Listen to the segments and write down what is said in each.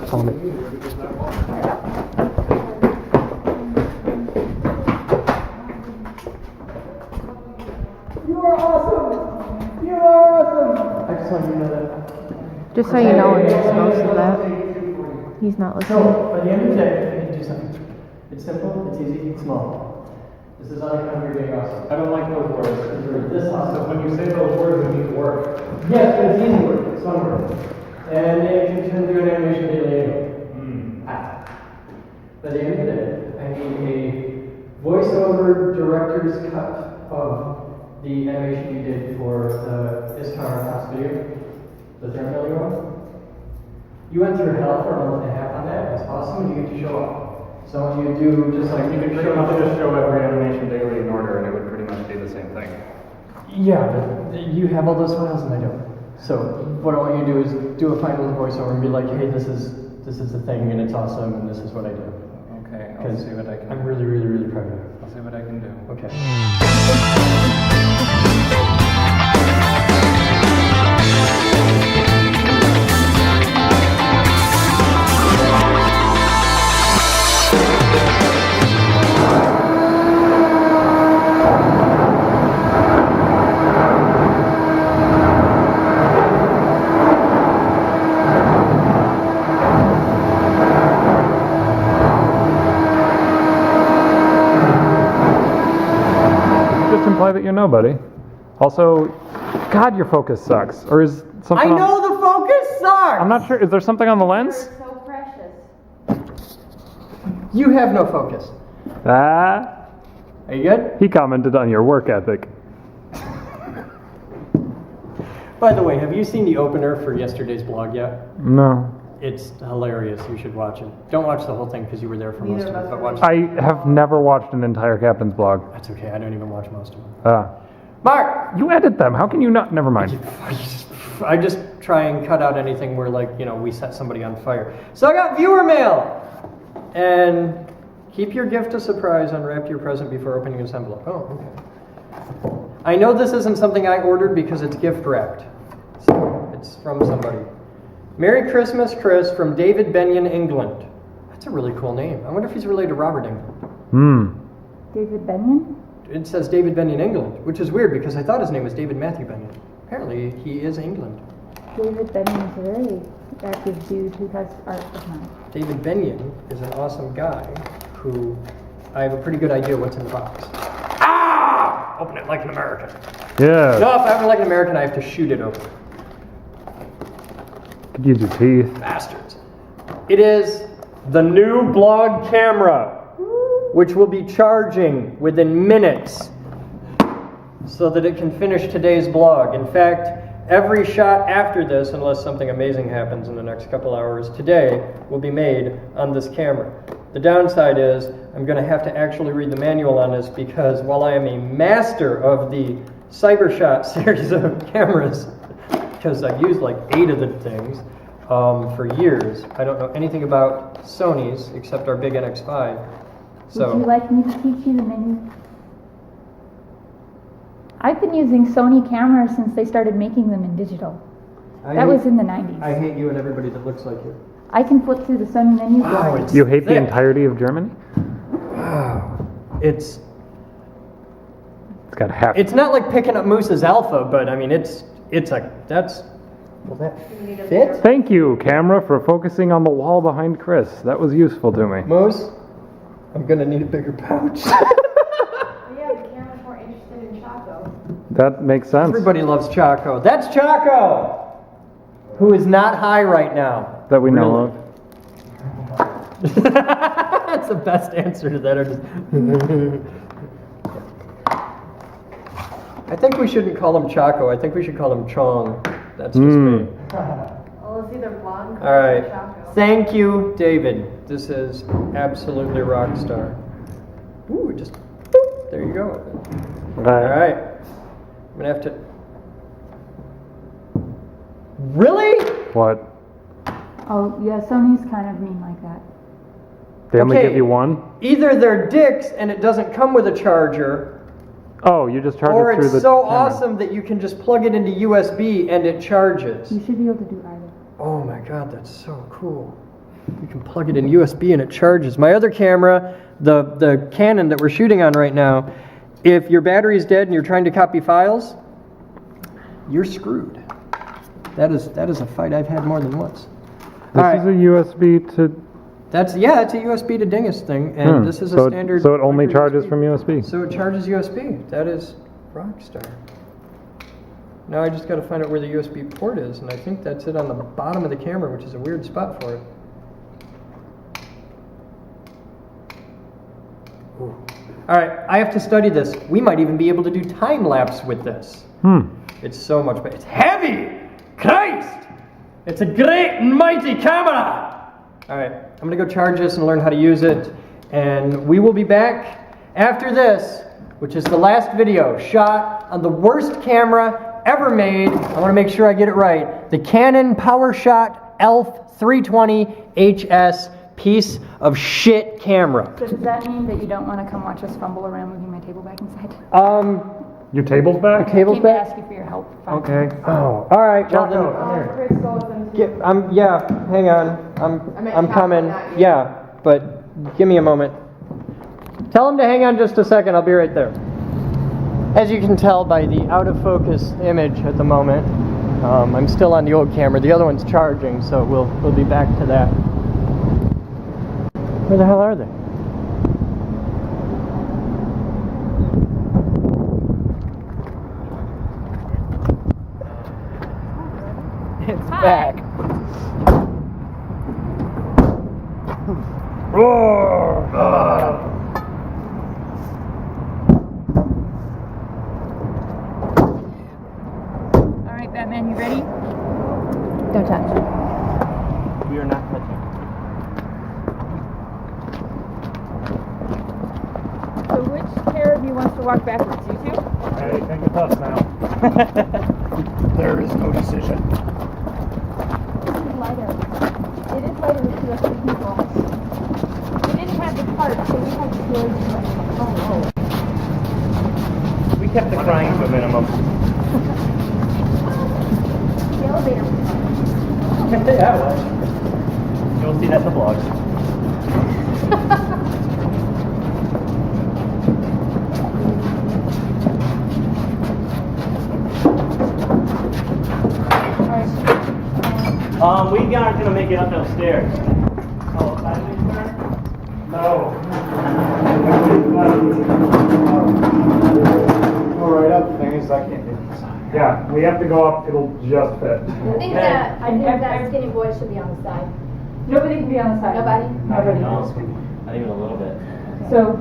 Found it. You are awesome! You are awesome! I just want you to know that. Just so you know, he makes most of that. He's not listening. So, by the end of the day, you can do something. It's simple, it's easy, it's small. This is how you come here being awesome. I don't like those words. You're this So awesome. when you say those words, it means work. Yes, but it's easy work. It's fun work. And you can do an animation daily anyway. By the end of the day, I need a voiceover director's cut of the animation you did for the Iskar House video, the thermal one. You went through hell for a month and a half on that. It's awesome, and you get to show off. So I want you to do just like You can pretty much just show every animation daily in order, and it would pretty much be the same thing. Yeah, but you have all those files and I don't. So what I want you to do is do a final voiceover and be like, hey, this is the thing and it's awesome and this is what I do. Okay, I'll see what I can do. I'm really, really, really proud of you. I'll see what I can do. Okay. Just imply that you know, buddy. Also, God, your focus sucks. Or is something I know the focus sucks! I'm not sure. Is there something on the lens? You're so precious. You have no focus. Ah, Are you good? he commented on your work ethic. By the way, have you seen the opener for yesterday's blog yet? No. It's hilarious. You should watch it. Don't watch the whole thing because you were there for most of it, but watch I have never watched an entire Captain's blog. That's okay. I don't even watch most of them. Ah. Mark! You edit them. How can you not? Never mind. I just try and cut out anything where, like, we set somebody on fire. So I got viewer mail! And keep your gift a surprise. Unwrap your present before opening its envelope. Oh, okay. I know this isn't something I ordered because it's gift wrapped. So it's from somebody. Merry Christmas, Chris, from David Benyon, England. That's a really cool name. I wonder if he's related to Robert England. David Benyon? It says David Benyon, England, which is weird because I thought his name was David Matthew Benyon. Apparently, he is England. David Benyon is a very active dude who has art of mine. David Benyon is an awesome guy who I have a pretty good idea what's in the box. Ah! Open it like an American. Yeah. No, if I open it like an American, I have to shoot it open. Could use your teeth. Bastards. It is the new blog camera, which will be charging within minutes so that it can finish today's blog. In fact, every shot after this, unless something amazing happens in the next couple hours today, will be made on this camera. The downside is I'm going to have to actually read the manual on this because while I am a master of the CyberShot series of cameras, because I've used like 8 of the things for years, I don't know anything about Sony's except our big NX5. So, Would you like me to teach you the menu? I've been using Sony cameras since they started making them in digital. That was in the 90s. I hate you and everybody that looks like you. I can flip through the Sony menu. Wow, it's You hate the thick. entirety of Germany? Wow. It's It's got half. It's not like picking up Moose's Alpha, but I mean, it's like, that's, will that fit? Thank you, camera, for focusing on the wall behind Chris. That was useful to me. Moose, I'm gonna need a bigger pouch. Yeah, the camera's more interested in Chaco. That makes sense. Everybody loves Chaco. That's Chaco! Who is not high right now. That we know That's the best answer to that. I think we shouldn't call him Chaco. I think we should call him Chong. That's just me. Well, it's either blonde All right. or Chaco. Thank you, David. This is absolutely rock star. Ooh, just boop, there you go. of. All right. I'm gonna have to. Really? What? Oh, yeah, Sony's kind of mean like that. They only Okay. give you one? Either they're dicks and it doesn't come with a charger, Oh, you just charge or it through it's the so camera. awesome that you can just plug it into USB and it charges. You should be able to do either. Oh my god, that's so cool. You can plug it in USB and it charges. My other camera, the Canon that we're shooting on right now, if your battery's dead and you're trying to copy files, you're screwed. That is a fight I've had more than once. This is a USB to... It's a USB to dingus thing, and this is a standard... So it only charges USB. from USB? So it charges USB. That is rockstar. Now I just got to find out where the USB port is, and I think that's it on the bottom of the camera, which is a weird spot for it. Ooh. All right, I have to study this. We might even be able to do time lapse with this. It's so much better. It's heavy! Christ! It's a great and mighty camera! All right, I'm going to go charge this and learn how to use it, and we will be back after this, which is the last video shot on the worst camera ever made. I want to make sure I get it right. The Canon PowerShot ELPH 320 HS piece of shit camera. So does that mean that you don't want to come watch us fumble around moving my table back inside? Your table's back? Cable's Came to back? ask you for your help. Okay. Oh, all right. Well, Jocko, then, come here. Chris goes into. yeah. Hang on. I'm coming. not you. Yeah, but give me a moment. Tell him to hang on just a second. I'll be right there. As you can tell by the out of focus image at the moment, I'm still on the old camera. The other one's charging, so we'll be back to that. Where the hell are they? It's back. All right, Batman, you ready? Don't touch. We are not touching. So which pair of you wants to walk backwards? You two? Hey, think it's us now. There is no decision. This is lighter. It is lighter with two extra people. We didn't have the cart, so we had to do it. Oh, We kept the crying to a minimum. The elevator was fun. Yeah, well. You'll see that in the vlog. We aren't gonna make it up those stairs. Oh, sideways there? No. Go right up, things I can't do. Yeah, we have to go up, it'll just fit. I think that skinny boy should be on the side. Nobody can be on the side. Nobody? Nobody. No, not even a little bit. So,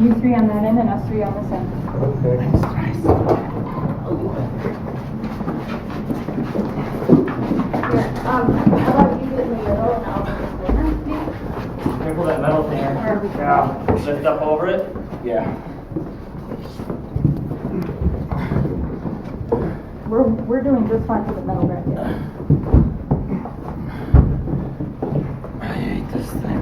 you three on that end and us three on this end. How about you do it in the middle and I'll do the corner? Careful that metal thing. Yeah. Lift up over it. Yeah. We're doing just fine for the metal bracket. I hate this thing.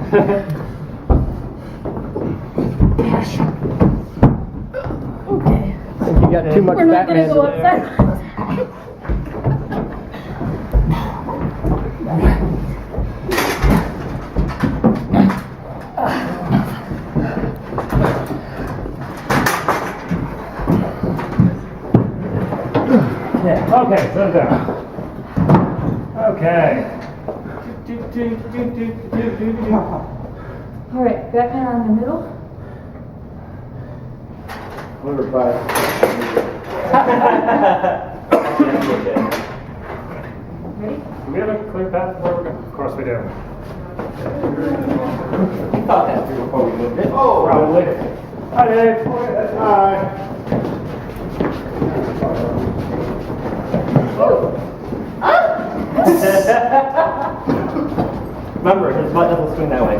Okay. I think you got too much We're not gonna Batman. go upside. Okay, sit down. Okay. All right, Batman on the middle. Ready? Do we have a clear path where we're going? Of course we do. We thought that through before we moved it. Oh, probably. Hi, Dave. Hi. Remember, his butt doesn't swing that way.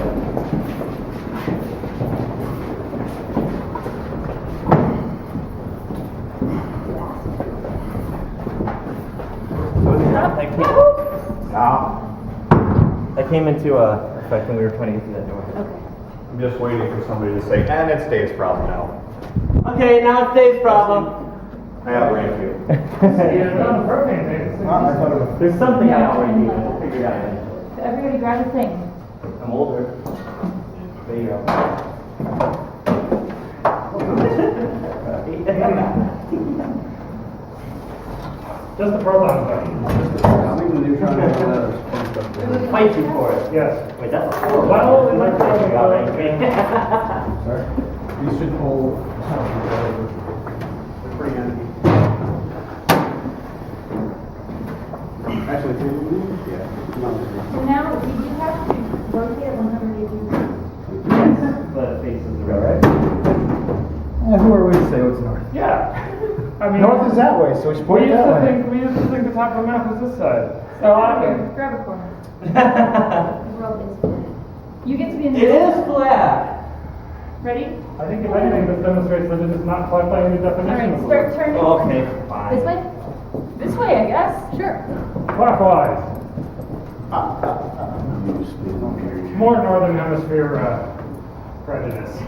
That came into effect when we were trying to get through that door. I'm just waiting for somebody to say, and it's Dave's problem now. Okay, now it's Dave's problem. I outran you. Yeah, not a propane tank. I thought it was. There's something I Yeah. already do. We'll figure it out. So everybody grab a thing. I'm older. There you go. Just the proton thing. Fight you for it. Yes. Wait, that's a horrible. Well, it might be Sorry? You should hold. They're pretty handy. Actually, yeah. So now, we do have to rotate at 180 degrees. Yes, but it faces the road. Who are we to say what's north? Yeah. I mean, North is that way, so we should we point used that to way. think the top of the map was this side. So I Here, grab a corner. The world is flat. You get to be in the It middle. is flat. Ready? I think if anything, this demonstrates that it is not quite by any definition. Alright, of the start word. turning. Okay, fine. This way? This way, I guess. Sure. Clockwise. More northern hemisphere prejudice.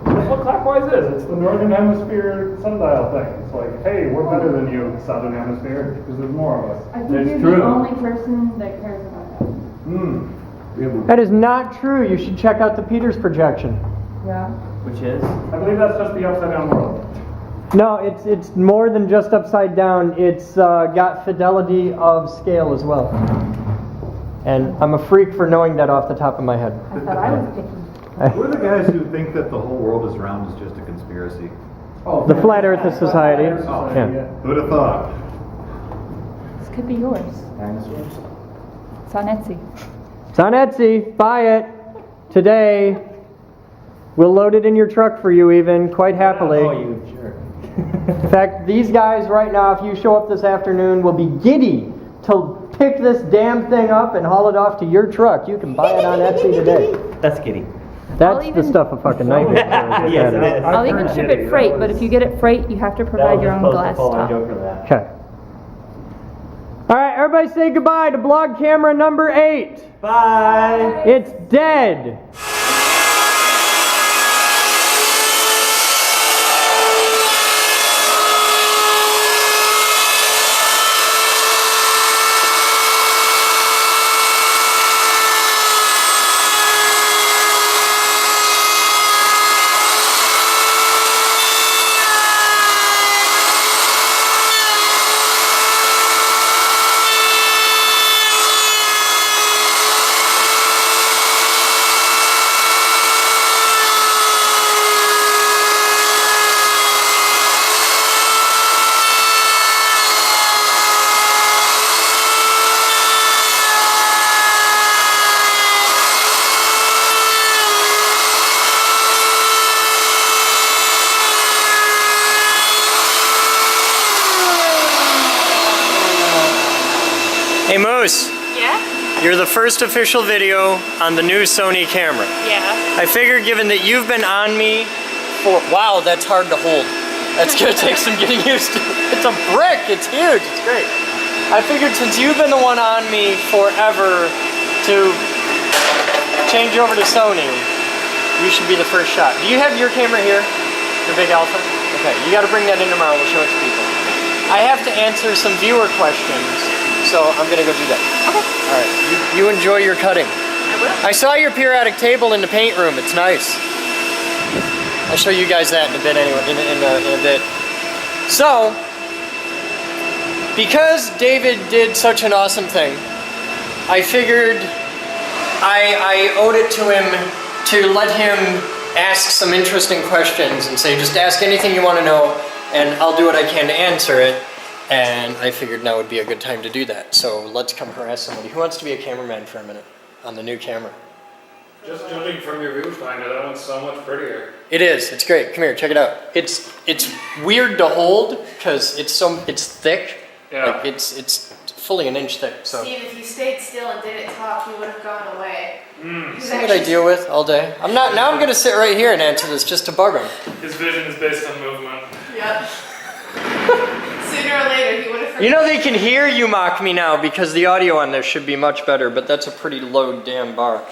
That's what clockwise is. It's the northern hemisphere sundial thing. It's like, hey, we're better than you, southern hemisphere, because there's more of us. I think That's you're true. the only person that cares about that. Hmm. That is not true. You should check out the Peters projection. Yeah. Which is? I believe that's just the upside down world. No, it's more than just upside down. It's got fidelity of scale as well. And I'm a freak for knowing that off the top of my head. I thought I was picky. Who are the guys who think that the whole world is round is just a conspiracy? Oh, The Flat Earth Society. Oh, Yeah. Who'd have thought? This could be yours. Dinosaurs. It's on Etsy. It's on Etsy. Buy it today. We'll load it in your truck for you even, quite happily. Oh, you jerk. In fact, these guys right now, if you show up this afternoon, will be giddy to pick this damn thing up and haul it off to your truck. You can buy it on Etsy today. That's kidding. That's I'll the even- stuff of fucking nightmares. Yes, it is. I'll even ship it freight, but if you get it freight, you have to provide your own glass top. joke for that. Okay. All right, everybody say goodbye to blog camera number 8. Bye. It's dead. Hey Moose, Yeah? you're the first official video on the new Sony camera. Yeah. I figured given that you've been on me for, wow, that's hard to hold. That's gonna take some getting used to. It's a brick, it's huge, it's great. I figured since you've been the one on me forever to change over to Sony, you should be the first shot. Do you have your camera here? Your big Alpha? Okay, you gotta bring that in tomorrow, we'll show it to people. I have to answer some viewer questions, so I'm gonna go do that. Okay. All right, you enjoy your cutting. I will. I saw your periodic table in the paint room. It's nice. I'll show you guys that in a bit anyway, in a bit. So, because David did such an awesome thing, I figured I owed it to him to let him ask some interesting questions and say, just ask anything you want to know, and I'll do what I can to answer it. And I figured now would be a good time to do that. So let's come harass somebody. Who wants to be a cameraman for a minute on the new camera? Just judging from your viewfinder, that one's so much prettier. It is. It's great. Come here. Check it out. It's weird to hold because it's thick. Yeah. Like it's fully an inch thick. So Steve, if you stayed still and didn't talk, you would have gone away. see what I deal with all day. I'm gonna sit right here and answer this just to bug him. His vision is based on movement. Yep. Sooner or later, he would have. You know they can hear you mock me now because the audio on this should be much better, but that's a pretty low damn bar.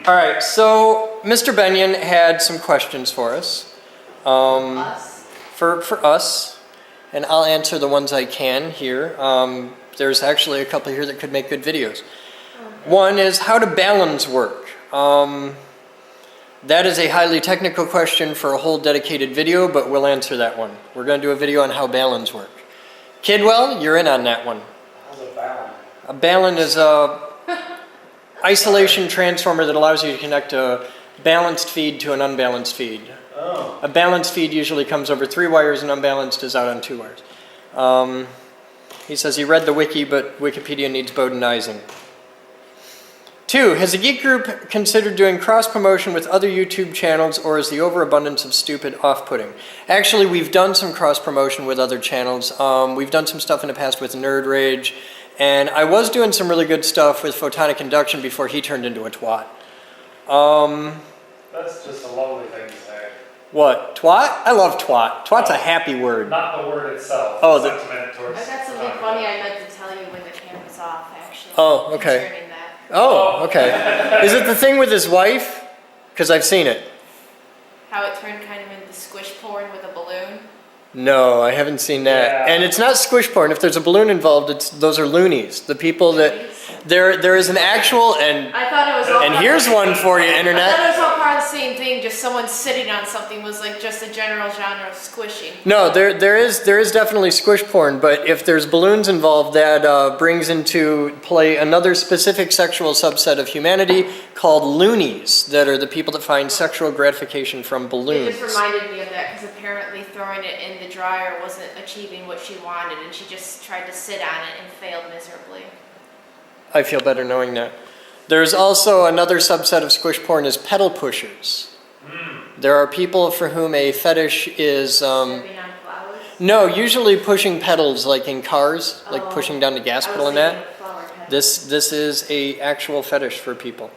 All right, so Mr. Benyon had some questions for us. Us. For us, and I'll answer the ones I can here. There's actually a couple here that could make good videos. One is how do balance work? That is a highly technical question for a whole dedicated video, but we'll answer that one. We're going to do a video on how balance work. Kidwell, you're in on that one. How's a balance? A balun is a isolation transformer that allows you to connect a balanced feed to an unbalanced feed. Oh. A balanced feed usually comes over 3 wires and unbalanced is out on 2 wires. He says he read the wiki, but Wikipedia needs Bodenizing. 2, has the Geek Group considered doing cross-promotion with other YouTube channels, or is the overabundance of stupid off-putting? Actually, we've done some cross-promotion with other channels. We've done some stuff in the past with Nerd Rage, and I was doing some really good stuff with photonic induction before he turned into a twat. That's just a lovely thing to say. What? Twat? I love twat. Twat's a happy word. Not the word itself. Oh, the the- sentiment towards. I got something funny I meant to tell you when the camera's off, actually. Oh, okay. Concerning that. Oh, okay. Is it the thing with his wife? Because I've seen it. How it turned kind of into squish porn with a balloon. No, I haven't seen that. Yeah. And it's not squish porn. If there's a balloon involved, those are loonies. The people that there is an actual and I thought it was all and part here's of, one for you, I thought internet. it was all part of the same thing, just someone sitting on something was like just a general genre of squishing. No, there is definitely squish porn, but if there's balloons involved, that brings into play another specific sexual subset of humanity called loonies, that are the people that find sexual gratification from It balloons. just reminded me of that because apparently throwing it in the dryer wasn't achieving what she wanted and she just tried to sit on it and failed miserably. I feel better knowing that. There's also another subset of squish porn is pedal pushers. There are people for whom a fetish is Stepping on flowers. no, usually pushing pedals like in cars, like Oh. pushing down the gas I was pedal and thinking that. of flower petals. This is a actual fetish for people.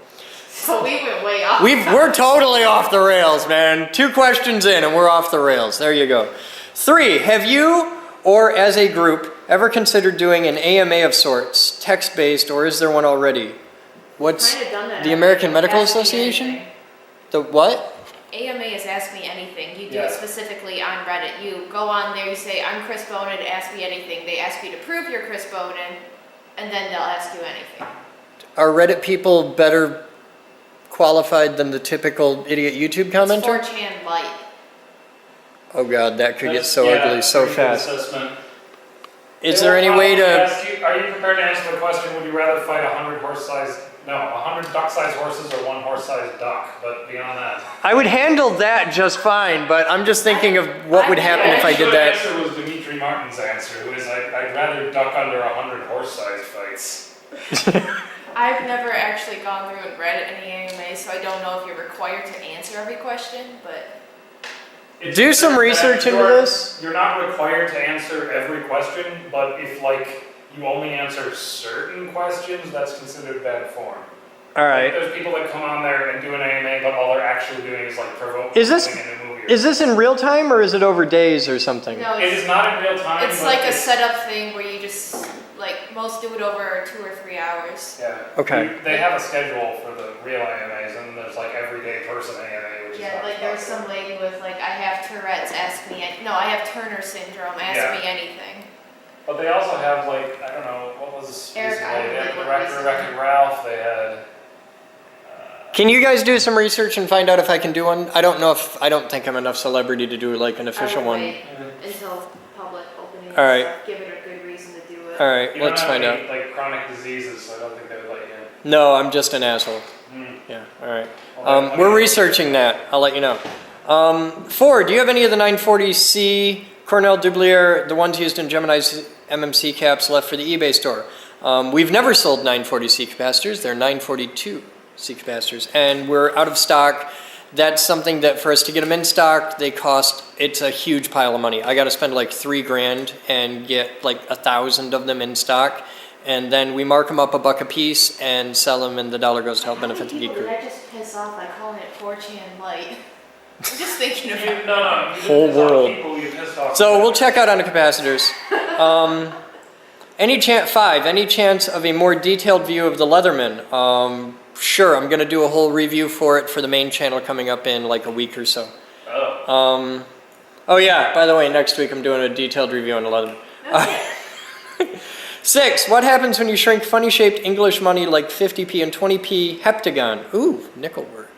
So we went way off. We're totally off the rails, man. 2 questions in and we're off the rails. There you go. 3, have you or as a group ever considered doing an AMA of sorts, text-based, or is there one already? What's Kinda done that the already. American Medical Ask Me Association? Anything. The what? AMA is Ask Me Anything. You do Yeah. it specifically on Reddit. You go on there, you say, I'm Chris Boden, ask me anything. They ask you to prove you're Chris Boden, and then they'll ask you anything. Are Reddit people better qualified than the typical idiot YouTube commenter? It's 4chan light. Oh god, that could get That's- so yeah, ugly so pretty good fast. assessment. Is They there will any way probably to... ask you, are you prepared to answer the question, would you rather fight 100 duck-sized horses or 1 horse-sized duck? But beyond that. I would handle that just fine, but I'm just thinking of what would happen if I did The that. answer was Dimitri Martin's answer, who is, I'd rather duck under 100 horse-sized fights. I've never actually gone through and read any AMA, so I don't know if you're required to answer every question, but It's Do some that research into you're- this. You're not required to answer every question, but if you only answer certain questions, that's considered bad form. Alright. There's people that come on there and do an AMA, but all they're actually doing is provoking Is this- in a movie. Is this in real time or is it over days or something? no, It is not in real time. it's but like a setup thing where you just, most do it over 2 or 3 hours. Yeah. Okay. They have a schedule for the real AMAs, and there's everyday person AMA, which is Yeah, not there's popular. some lady with I have Tourette's, ask me, no, I have Turner syndrome, ask Yeah. me anything. But they also have I don't know, what was Eric, recently? I They had don't the like what Wreck-It Ralph, they had... Can you guys do some research and find out if I can do one? I don't think I'm enough celebrity to do an official I would one. wait until public opening. All right. Give it a good reason to do it. Alright, You let's don't find have out. any, chronic diseases, so I don't think they would let you in. No, I'm just an asshole. Hmm. Yeah, alright. Well, We're researching that. I'll let you know. 4, do you have any of the 940C Cornell Dublier, the ones used in Gemini's MMC caps left for the eBay store? We've never sold 940C capacitors. They're 942C capacitors. And we're out of stock. That's something that for us to get them in stock, it's a huge pile of money. I got to spend $3 grand and get 1,000 of them in stock. And then we mark them up $1 a piece and sell them, and the dollar goes to help benefit the Geek People Group. did I just piss off by calling it 4chan light? I'm just thinking of it. No, you Whole pissed off world. people, you pissed off So people. we'll check out on the capacitors. Any chance of a more detailed view of the Leatherman? Sure, I'm going to do a whole review for it for the main channel coming up in a week or so. Oh. Oh yeah, by the way, next week I'm doing a detailed review on the Leatherman. 6, what happens when you shrink funny-shaped English money like 50p and 20p heptagon? Ooh, nickel word.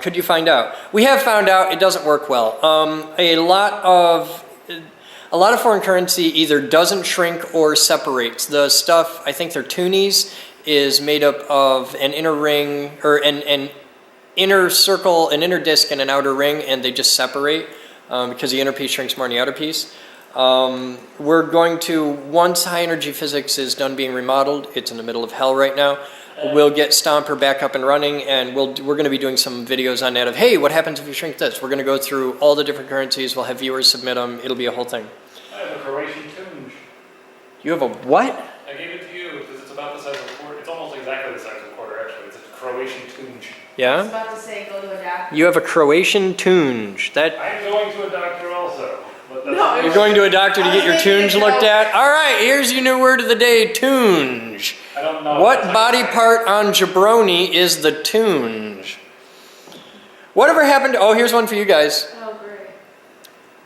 Could you find out? We have found out it doesn't work well. A lot of foreign currency either doesn't shrink or separates. The stuff, I think they're toonies, is made up of an inner ring, or an inner circle, an inner disc and an outer ring, and they just separate because the inner piece shrinks more than the outer piece. We're going to, once high energy physics is done being remodeled, it's in the middle of hell right now, we'll get Stomper back up and running, and we're going to be doing some videos on that of, hey, what happens if you shrink this? We're going to go through all the different currencies, we'll have viewers submit them, it'll be a whole thing. I have a Croatian tunge. You have a what? I gave it to you because it's about the size of a quarter. It's almost exactly the size of a quarter, actually. It's a Croatian tunge. I was Yeah? about to say go to a doctor. You have a Croatian tunge. That I'm going to a doctor also. But that's No, You're going to a doctor to get your tunge looked at? All right, here's your new word of the day, tunge. I don't know. What body part on jabroni is the tunge? Whatever happened? Oh, here's one for you guys. Oh, great.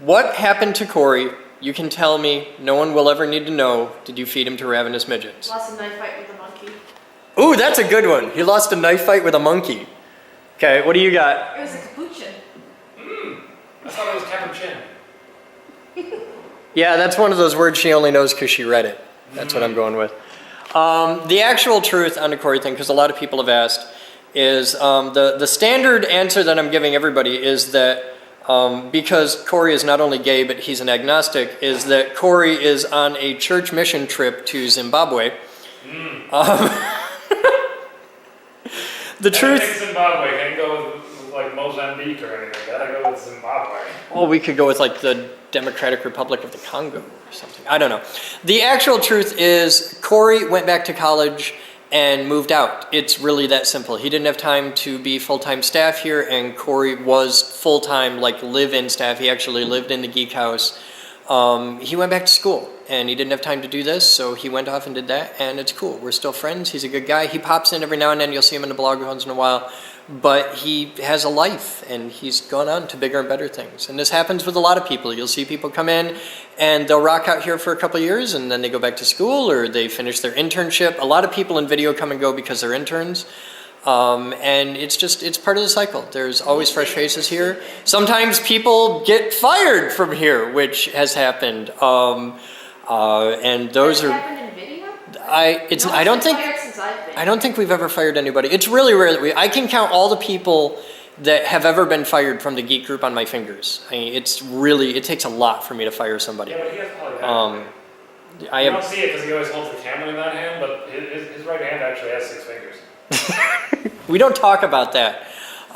What happened to Corey? You can tell me. No one will ever need to know. Did you feed him to ravenous midgets? Lost a knife fight with a monkey. Ooh, that's a good one. He lost a knife fight with a monkey. Okay, what do you got? It was a capuchin. I thought it was capuchin. Yeah, that's one of those words she only knows because she read it. That's what I'm going with. The actual truth on the Corey thing, because a lot of people have asked, is the standard answer that I'm giving everybody is that because Corey is not only gay, but he's an agnostic, is that Corey is on a church mission trip to Zimbabwe. The truth... Zimbabwe. Can't go with like Mozambique or anything. Gotta go with Zimbabwe. Well, we could go with like the Democratic Republic of the Congo or something. I don't know. The actual truth is Corey went back to college and moved out. It's really that simple. He didn't have time to be full-time staff here, and Corey was full-time, like live-in staff. He actually lived in the Geek House. He went back to school, and he didn't have time to do this, so he went off and did that, and it's cool. We're still friends. He's a good guy. He pops in every now and then. You'll see him in the blog once in a while. But he has a life, and he's gone on to bigger and better things. And this happens with a lot of people. You'll see people come in, and they'll rock out here for a couple of years, and then they go back to school, or they finish their internship. A lot of people in video come and go because they're interns. And it's part of the cycle. There's always fresh faces here. Sometimes people get fired from here, which has happened. And those Has it are... happened in video? I don't think... Fired since I've been. I don't think we've ever fired anybody. It's really rare that I can count all the people that have ever been fired from the geek group on my fingers. I mean, it takes a lot for me to fire somebody. Yeah, but he has probably I You don't have, see it because he always holds the camera in that hand, but his right hand actually has 6 fingers. we don't talk about that.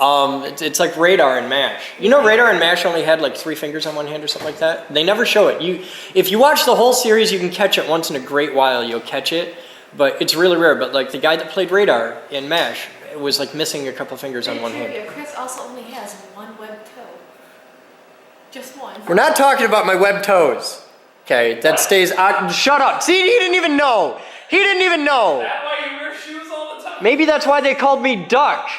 It's like Radar and MASH. You know Radar and MASH only had like 3 fingers on one hand or something like that? They never show it. If you watch the whole series, you can catch it once in a great while, you'll catch it. But it's really rare. But like the guy that played Radar in MASH, it was like missing a couple fingers on one hand. Chris also only has one web toe. Just one. We're not talking about my web toes. Okay, that stays out. Shut up. See, he didn't even know. He didn't even know. Is that why you wear shoes all the time? Maybe that's why they called me Duck.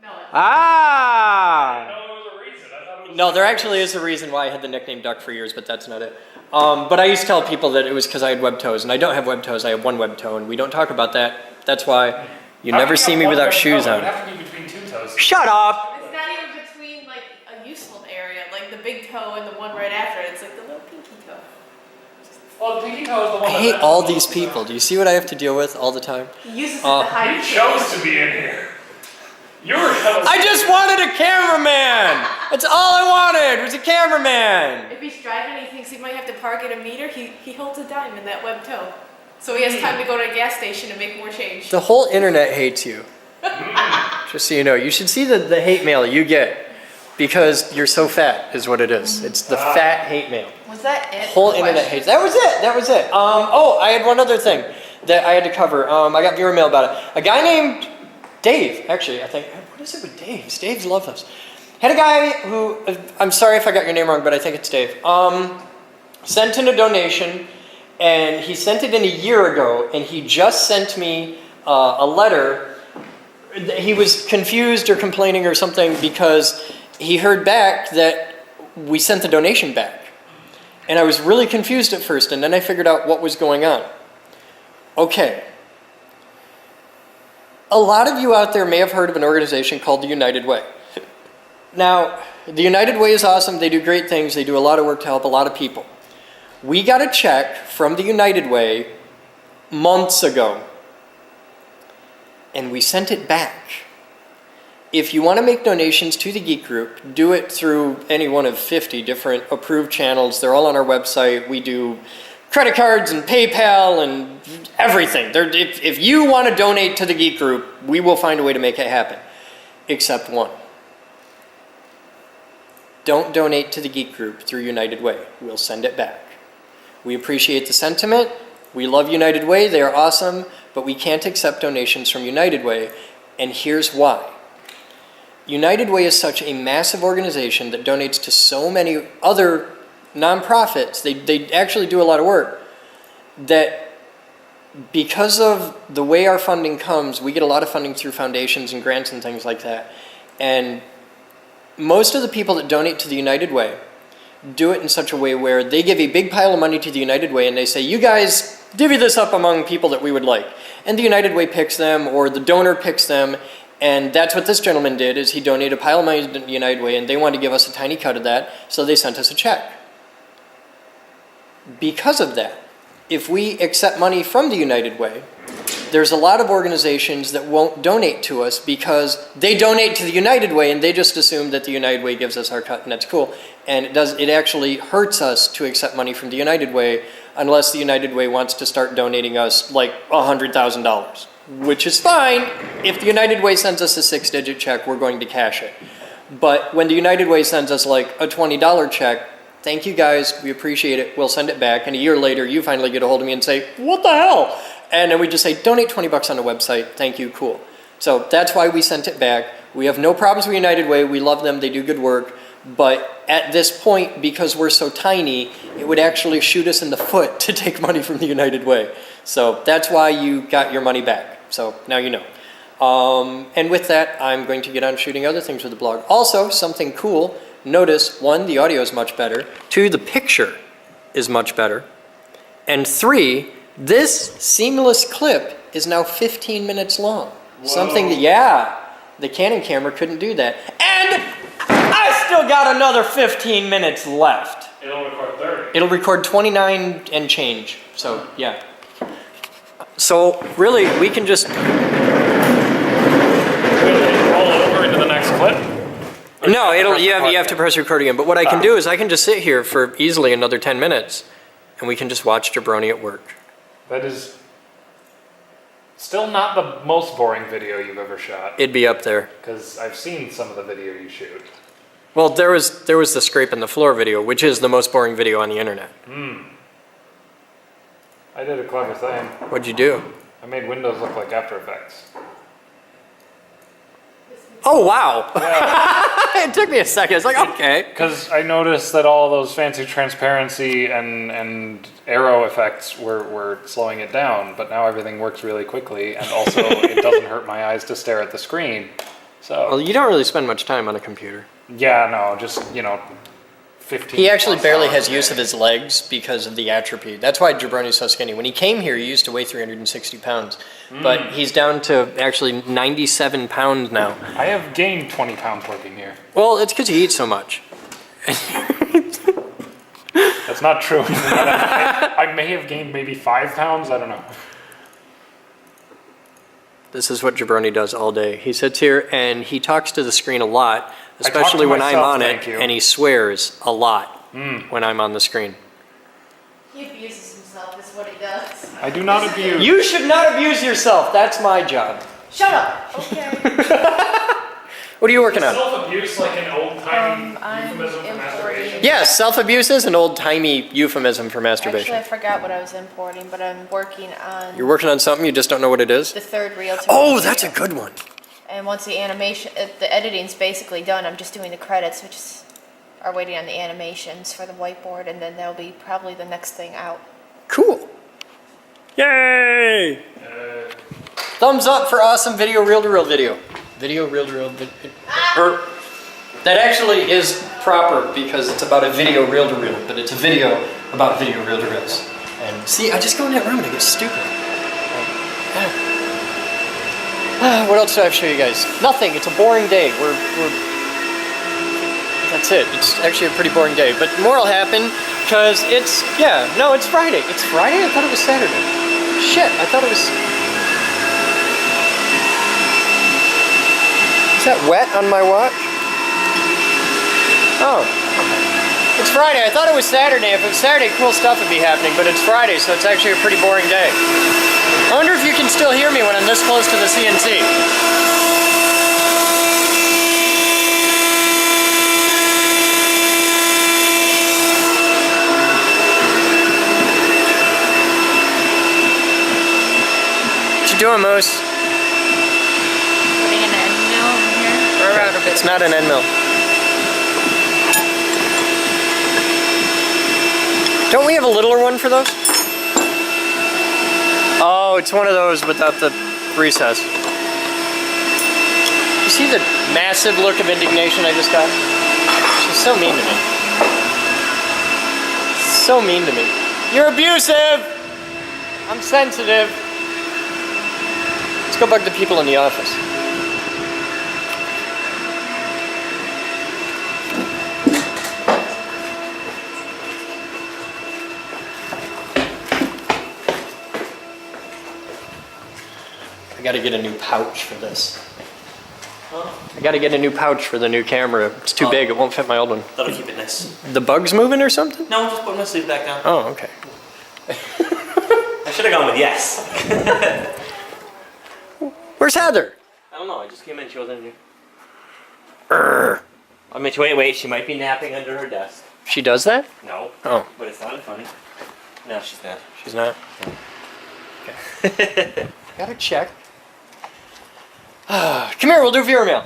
No. Ah! No, there was a reason. I thought it was No, there actually is a reason why I had the nickname Duck for years, but that's not it. But I used to tell people that it was because I had web toes, and I don't have web toes. I have one web toe, and we don't talk about that. That's why you never see me without shoes on. It would have to be between 2 toes. Shut up! It's not even between like a useful area, like the big toe and the one right after it. It's like the little pinky toe. Well, the pinky toe is the one I that hate bends all the these most. people. Do you see what I have to deal with all the time? He uses it to hide You his chose face. to be in here. You were I just wanted a cameraman! That's all I wanted, was a cameraman! If he's driving and he thinks he might have to park at a meter, he holds a dime in that web toe. So he has time to go to a gas station and make more change. The whole internet hates you. Just so you know, you should see the hate mail you get because you're so fat is what it is. It's the fat hate mail. Was that it? Whole internet hates. That was it. That was it. Oh, I had one other thing that I had to cover. I got viewer mail about it. A guy named Dave, actually, I think. What is it with Dave's? Dave's love us. Had a guy who, I'm sorry if I got your name wrong, but I think it's Dave. Sent in a donation, and he sent it in a year ago, and he just sent me a letter. He was confused or complaining or something because he heard back that we sent the donation back. And I was really confused at first, and then I figured out what was going on. Okay. A lot of you out there may have heard of an organization called the United Way. Now, the United Way is awesome. They do great things. They do a lot of work to help a lot of people. We got a check from the United Way months ago, and we sent it back. If you want to make donations to the Geek Group, do it through any one of 50 different approved channels. They're all on our website. We do credit cards and PayPal and everything. If you want to donate to the Geek Group, we will find a way to make it happen. Except one. Don't donate to the Geek Group through United Way. We'll send it back. We appreciate the sentiment. We love United Way. They are awesome. But we can't accept donations from United Way. And here's why. United Way is such a massive organization that donates to so many other nonprofits. They actually do a lot of work. That because of the way our funding comes, we get a lot of funding through foundations and grants and things like that. And most of the people that donate to the United Way do it in such a way where they give a big pile of money to the United Way and they say, you guys divvy this up among people that we would like. And the United Way picks them, or the donor picks them. And that's what this gentleman did, is he donated a pile of money to the United Way, and they wanted to give us a tiny cut of that, so they sent us a check. Because of that, if we accept money from the United Way, there's a lot of organizations that won't donate to us because they donate to the United Way and they just assume that the United Way gives us our cut and that's cool. And it actually hurts us to accept money from the United Way unless the United Way wants to start donating us like $100,000, which is fine. If the United Way sends us a 6-digit check, we're going to cash it. But when the United Way sends us like a $20 check, thank you guys, we appreciate it, we'll send it back. And a year later, you finally get a hold of me and say, what the hell? And then we just say, donate 20 bucks on the website, thank you, cool. So that's why we sent it back. We have no problems with United Way, we love them, they do good work. But at this point, because we're so tiny, it would actually shoot us in the foot to take money from the United Way. So that's why you got your money back. So now you know. And with that, I'm going to get on shooting other things with the blog. Also, something cool. Notice, 1, the audio is much better. 2, the picture is much better. And 3, this seamless clip is now 15 minutes long. Whoa. Something that, yeah, the Canon camera couldn't do that. And I still got another 15 minutes left. It'll record 30. It'll record 29 and change. So, yeah. So, really, we can just roll it over into the next clip? No, you have to press record again. But what I can do is I can just sit here for easily another 10 minutes, and we can just watch Jabroni at work. That is still not the most boring video you've ever shot. It'd be up there. Because I've seen some of the video you shoot. Well, there was the scraping the floor video, which is the most boring video on the internet. I did a clever thing. What'd you do? I made Windows look like After Effects. Oh, wow. Yeah. It took me a second. It's like, okay. Because I noticed that all those fancy transparency and arrow effects were slowing it down, but now everything works really quickly, and also it doesn't hurt my eyes to stare at the screen. So. Well, you don't really spend much time on a computer. Yeah, no, just, 15. He actually barely has use of his legs because of the atrophy. That's why Jabroni's so skinny. When he came here, he used to weigh 360 pounds. But he's down to actually 97 pounds now. I have gained 20 pounds working here. Well, it's because he eats so much. That's not true. I may have gained maybe 5 pounds, I don't know. This is what Jabroni does all day. He sits here and he talks to the screen a lot, especially when I'm on it, and he swears a lot when I'm on the screen. He abuses himself is what he does. I do not abuse. You should not abuse yourself. That's my job. Shut up. Okay. What are you working on? Self-abuse like an old-timey I'm euphemism for masturbation? Yes, self-abuse is an old-timey euphemism for masturbation. Actually, I forgot what I was importing, but I'm working on You're working on something, you just don't know what it is? the third reel. Oh, that's a good one. And once the animation, the editing's basically done, I'm just doing the credits, which is, are waiting on the animations for the whiteboard, and then that'll be probably the next thing out. Cool. Yay! Thumbs up for awesome video, reel-to-reel video. Video, reel-to-reel video. That actually is proper because it's about a video reel-to-reel, but it's a video about video reel-to-reels. And see, I just go in that room and it gets stupid. What else do I have to show you guys? Nothing. It's a boring day. That's it. It's actually a pretty boring day. But more will happen because it's Friday. It's Friday? I thought it was Saturday. Shit, I thought it was... Is that wet on my watch? Oh. It's Friday. I thought it was Saturday. If it was Saturday, cool stuff would be happening, but it's Friday, so it's actually a pretty boring day. I wonder if you can still hear me when I'm this close to the CNC. What you doing, Moose? Putting an end mill in here. Or around a bit. It's not an end mill. Don't we have a littler one for those? Oh, it's one of those without the recess. You see the massive look of indignation I just got? She's so mean to me. So mean to me. You're abusive! I'm sensitive. Let's go bug the people in the office. I gotta get a new pouch for this. I gotta get a new pouch for the new camera. It's too big, it won't fit my old one. That'll keep it nice. The bug's moving or something? No, just put my sleeve back down. Oh, okay. I should have gone with yes. Where's Heather? I don't know, I just came in, she wasn't in here. I mean, wait, she might be napping under her desk. She does that? No. Oh. But it sounded funny. No, she's not. She's not? Okay. Gotta check. Come here, we'll do viewer mail.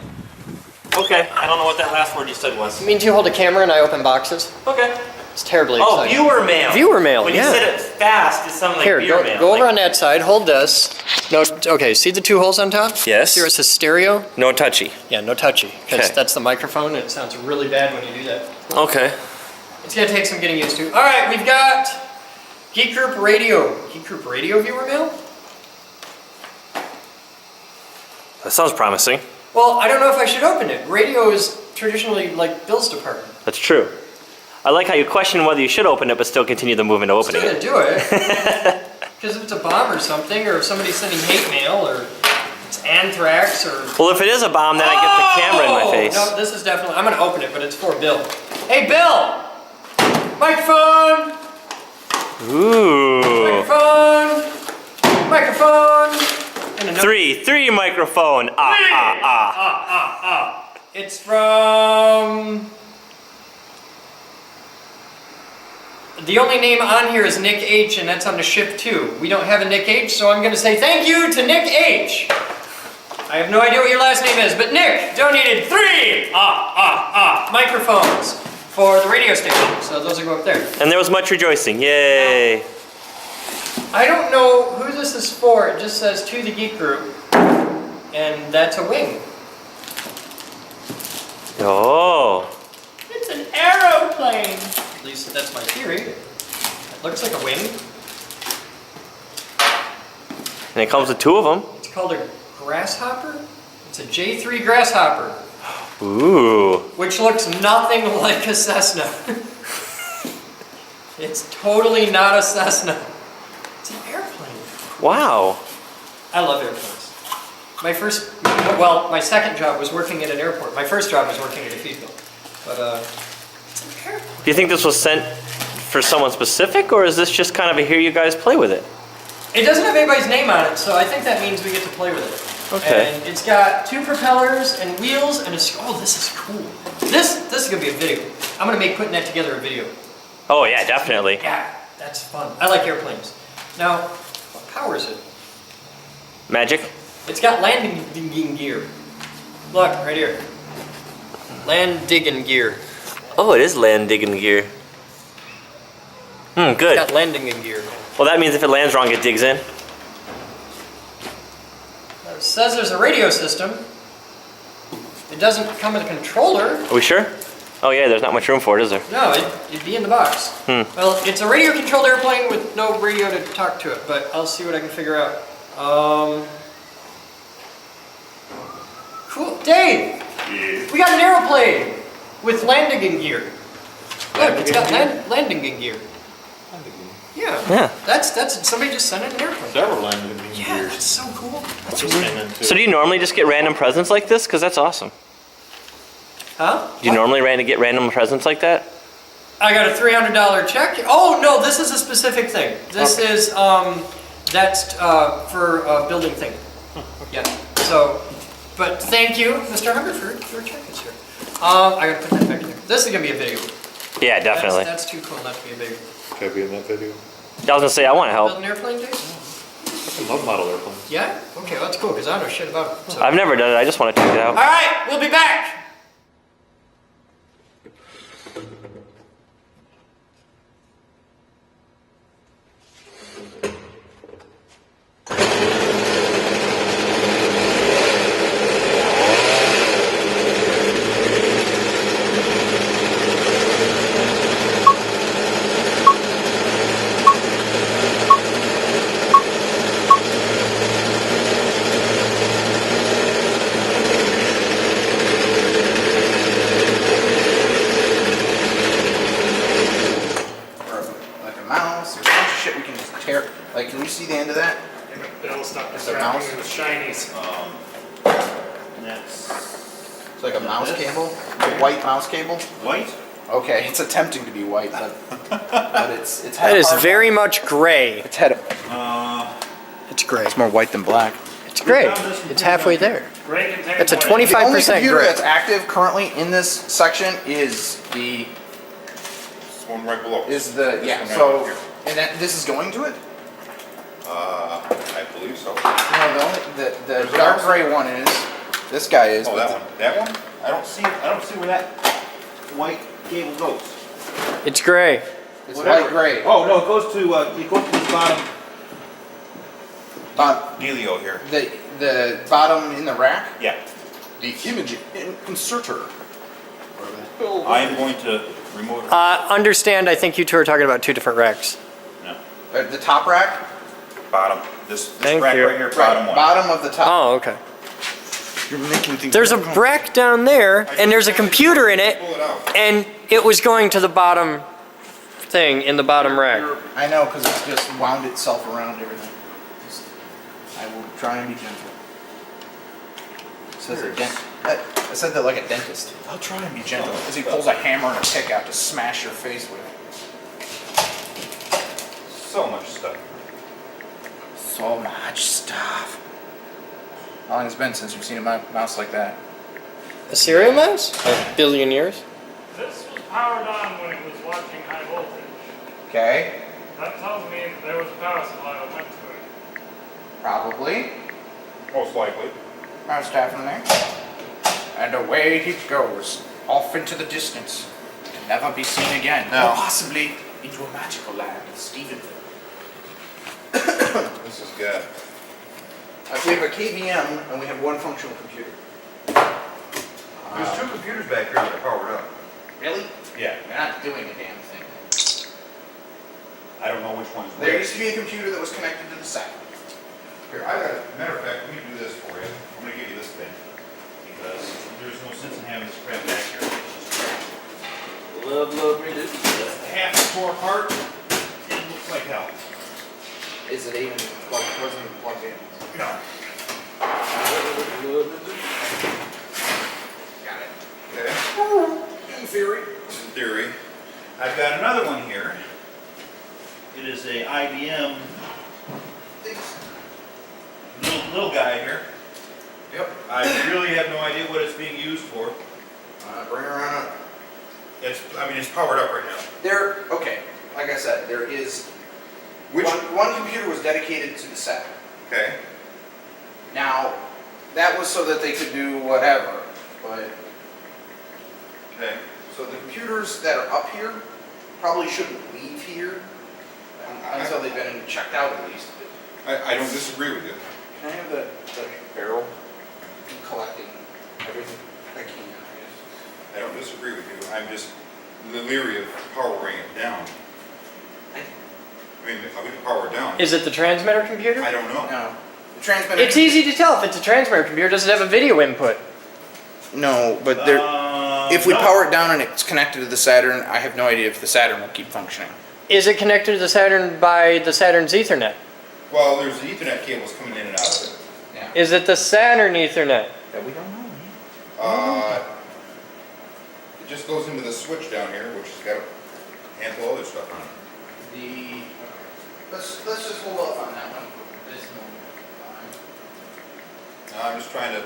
Okay, I don't know what that last word you said was. You mean you hold a camera and I open boxes? Okay. It's terribly Oh, exciting. viewer mail. Viewer mail, when yeah. When you said it fast, it sounded like Here, viewer mail. go over on that side, hold this. No, okay, see the two holes on top? Yes. See where it says stereo? No touchy. Yeah, no touchy, because Okay. that's the microphone and it sounds really bad when you do that. Okay. It's gonna take some getting used to. All right, we've got Geek Group Radio. Geek Group Radio viewer mail? That sounds promising. Well, I don't know if I should open it. Radio is traditionally like Bill's department. That's true. I like how you question whether you should open it, but still continue the movement of Still opening gonna it. do it. Because if it's a bomb or something, or if somebody's sending hate mail, or it's anthrax, or... Well, if it is a bomb, then I get the camera in my face. No, this is definitely... I'm gonna open it, but it's for Bill. Hey, Bill! Microphone! Ooh. Microphone! Microphone! And a note. Three microphone. It's from... The only name on here is Nick H, and that's on the ship too. We don't have a Nick H, so I'm going to say thank you to Nick H. I have no idea what your last name is, but Nick donated 3 microphones for the radio station. So those will go up there. And there was much rejoicing. Yay. I don't know who this is for. It just says to the Geek Group, and that's a wing. Oh. It's an aeroplane. At least that's my theory. It looks like a wing. And it comes with 2 of them. It's called a grasshopper. It's a J3 grasshopper, Ooh. which looks nothing like a Cessna. It's totally not a Cessna. It's an airplane. Wow. I love airplanes. My second job was working at an airport. My first job was working at a feed mill. But, it's an airplane. Do you think this was sent for someone specific, or is this just kind of a here you guys play with it? It doesn't have anybody's name on it, so I think that means we get to play with it. Okay. And it's got 2 propellers and wheels and oh, this is cool. This is gonna be a video. I'm gonna make putting that together a video. Oh yeah, definitely. Yeah, that's fun. I like airplanes. Now, what powers it? Magic? It's got landing gear. Look, right here. Land digging gear. Oh, it is land digging gear. It's Good. got landing gear. Well, that means if it lands wrong, it digs in. Now, it says there's a radio system. It doesn't come with a controller. Are we sure? Oh yeah, there's not much room for it, is there? No, it'd be in the box. Well, it's a radio-controlled airplane with no radio to talk to it, but I'll see what I can figure out. Cool. Dave! We got an airplane with landing gear. Look, it's got landing gear. Yeah. That's somebody just sent in an airplane. Several landing Yeah, gears. that's so cool. So do you normally just get random presents like this? Because that's awesome. Huh? Do you normally get random presents like that? I got a $300 check. Oh no, this is a specific thing. This is that's for a building thing. Yeah. So, but thank you, Mr. Hungerford, your check is here. I gotta put that back in there. This is gonna be a video. Yeah, definitely. That's too cool not to be a video. Can I be in that video? I was gonna say I want to help. Build an airplane, Dave? I love model airplanes. Yeah. Okay, well, that's cool because I don't know shit about it. So. I've never done it. I just want to check it All out. right, we'll be back. Like a mouse, there's a bunch of shit we can just tear. Like, can you see the end of that? It'll stop It's a mouse? distracting me with shinies. It's like a mouse cable, a white mouse cable. White? Okay, it's attempting to be white, but it's That had is hard- very much gray. It's had It's gray. it's more white than black. It's gray. It's halfway there. Gray contains It's a white. 25% The only computer gray. that's active currently in this section is the This one right below. yeah. This one So right here. and that this is going to it. I believe so. No, the There's dark ours? gray one is. This guy is. Oh, but that one. That one? I don't see where that white cable goes. It's gray. It's light gray. Oh no, it goes to this bottom But dealio here. the bottom in the rack. Yeah. The image inserter. I'm going to remove it. Understand, I think you two are talking about two different racks. No. The top rack. Bottom. This Thank rack you. right here, bottom one. Bottom of the top. Oh, okay. You're making things. There's a rack down there, and there's a computer in it, Pull it out. and it was going to the bottom thing in the bottom rack. I know, because it's just wound itself around everything. I will try and be gentle. It says a dent. I said that like a dentist. I'll try and be gentle. As he pulls a hammer and a pick out to smash your face with. So much stuff. So much stuff. How long has it been since you've seen a mouse like that? A serial mouse? A billion years? This was powered on when it was watching high voltage. Okay. That tells me that there was a power supply that went to it. Probably. Most likely. Mouse tapping there. And away he goes, off into the distance, to never be seen again. No. Or possibly into a magical land of Stephenville. This is good. We have a KVM and we have one functional computer. There's two computers back here that are powered up. Really? Yeah. They're not doing a damn thing. I don't know which one's There which. used to be a computer that was connected to the site. Here, I got. Matter of fact, let me do this for you. I'm gonna give you this thing because there's no sense in having this crap back here. Love me to. Half tore apart. It looks like hell. Is it even plugged? Wasn't even plugged in? No. Got it. Okay. In theory. In theory. I've got another one here. It is a IBM little guy here. Yep. I really have no idea what it's being used for. Bring her on up. It's powered up right now. There, okay, like I said, there is, Which? one computer was dedicated to the set. Okay. Now, that was so that they could do whatever, but, Okay. so the computers that are up here probably shouldn't leave here until they've been checked out at least. I don't disagree with you. Can I have the barrel? I'm collecting everything. Thank disagree with you. I'm just leery of powering it down. I mean, we can power it down. Is it the transmitter computer? I don't know. No. The transmitter. It's easy to tell if it's a transmitter computer. Does it have a video input? No, but there. If we No. power it down and it's connected to the Saturn, I have no idea if the Saturn will keep functioning. Is it connected to the Saturn by the Saturn's Ethernet? Well, there's the Ethernet cables coming in and out of it. Yeah. Is it the Saturn Ethernet? That we don't know. It just goes into the switch down here, which has got a handful of other stuff on it. Let's just hold off on that one for this moment. I'm just trying to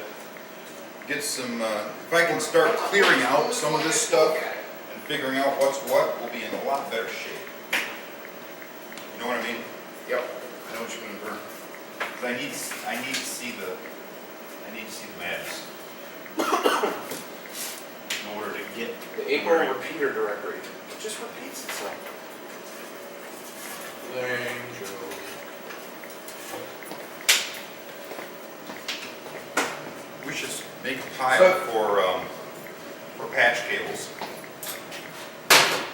get some, if I can start clearing out some of this stuff and figuring out what's what, we'll be in a lot better shape. You know what I mean? Yep. I know what you mean, Vern. 'Cause I need to see the madness. In order to get The April repeater directory. It just repeats itself. We should make a pile for patch cables.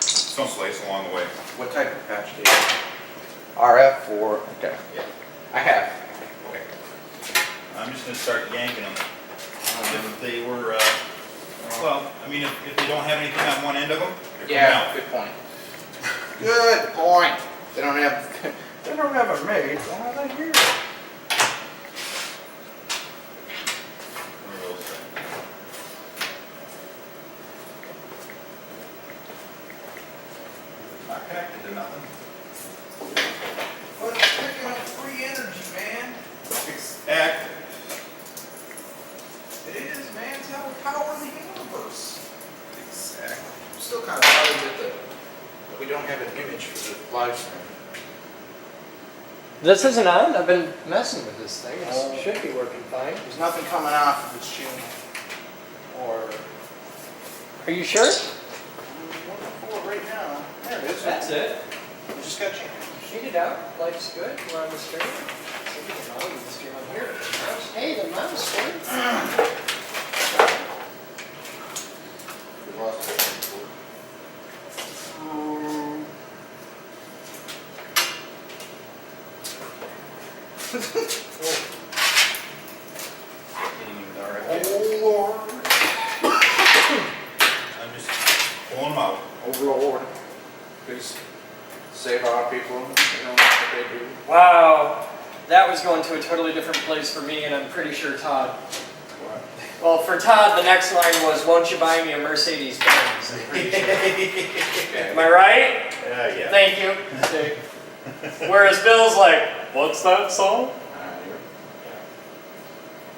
Someplace along the way. What type of patch do you have? RF or okay. Yeah. I have. Okay. I'm just gonna start yanking them. If they were, well, I mean, if they don't have anything on one end of them, they're coming Yeah, out. good point. Good point. They don't have a maid. Why are they here? One of those things. Not connected to nothing. But it's picking up free energy, man. Exactly. It is, man. It's how we power the universe. Exactly. I'm still kind of bothered that we don't have an image for the live stream. This isn't on. I've been messing with this thing. It Oh. should be working fine. There's nothing coming off of this channel. Or Are you sure? I'm looking for it right now. There it is. That's it. We just got changed. Sheet it out. Life's good. We're on the stream. The volume of the stream on here. Hey, the mouse stream. We lost it. Oh Lord. I'm just pulling them out. Oh Lord. Please save our people. You know what they do. Wow. That was going to a totally different place for me, and I'm pretty sure Todd. Well, for Todd, the next line was, "Won't you buy me a Mercedes Benz?" I'm pretty sure. Am I right? Yeah. Thank you. Whereas Bill's like, "What's that song?"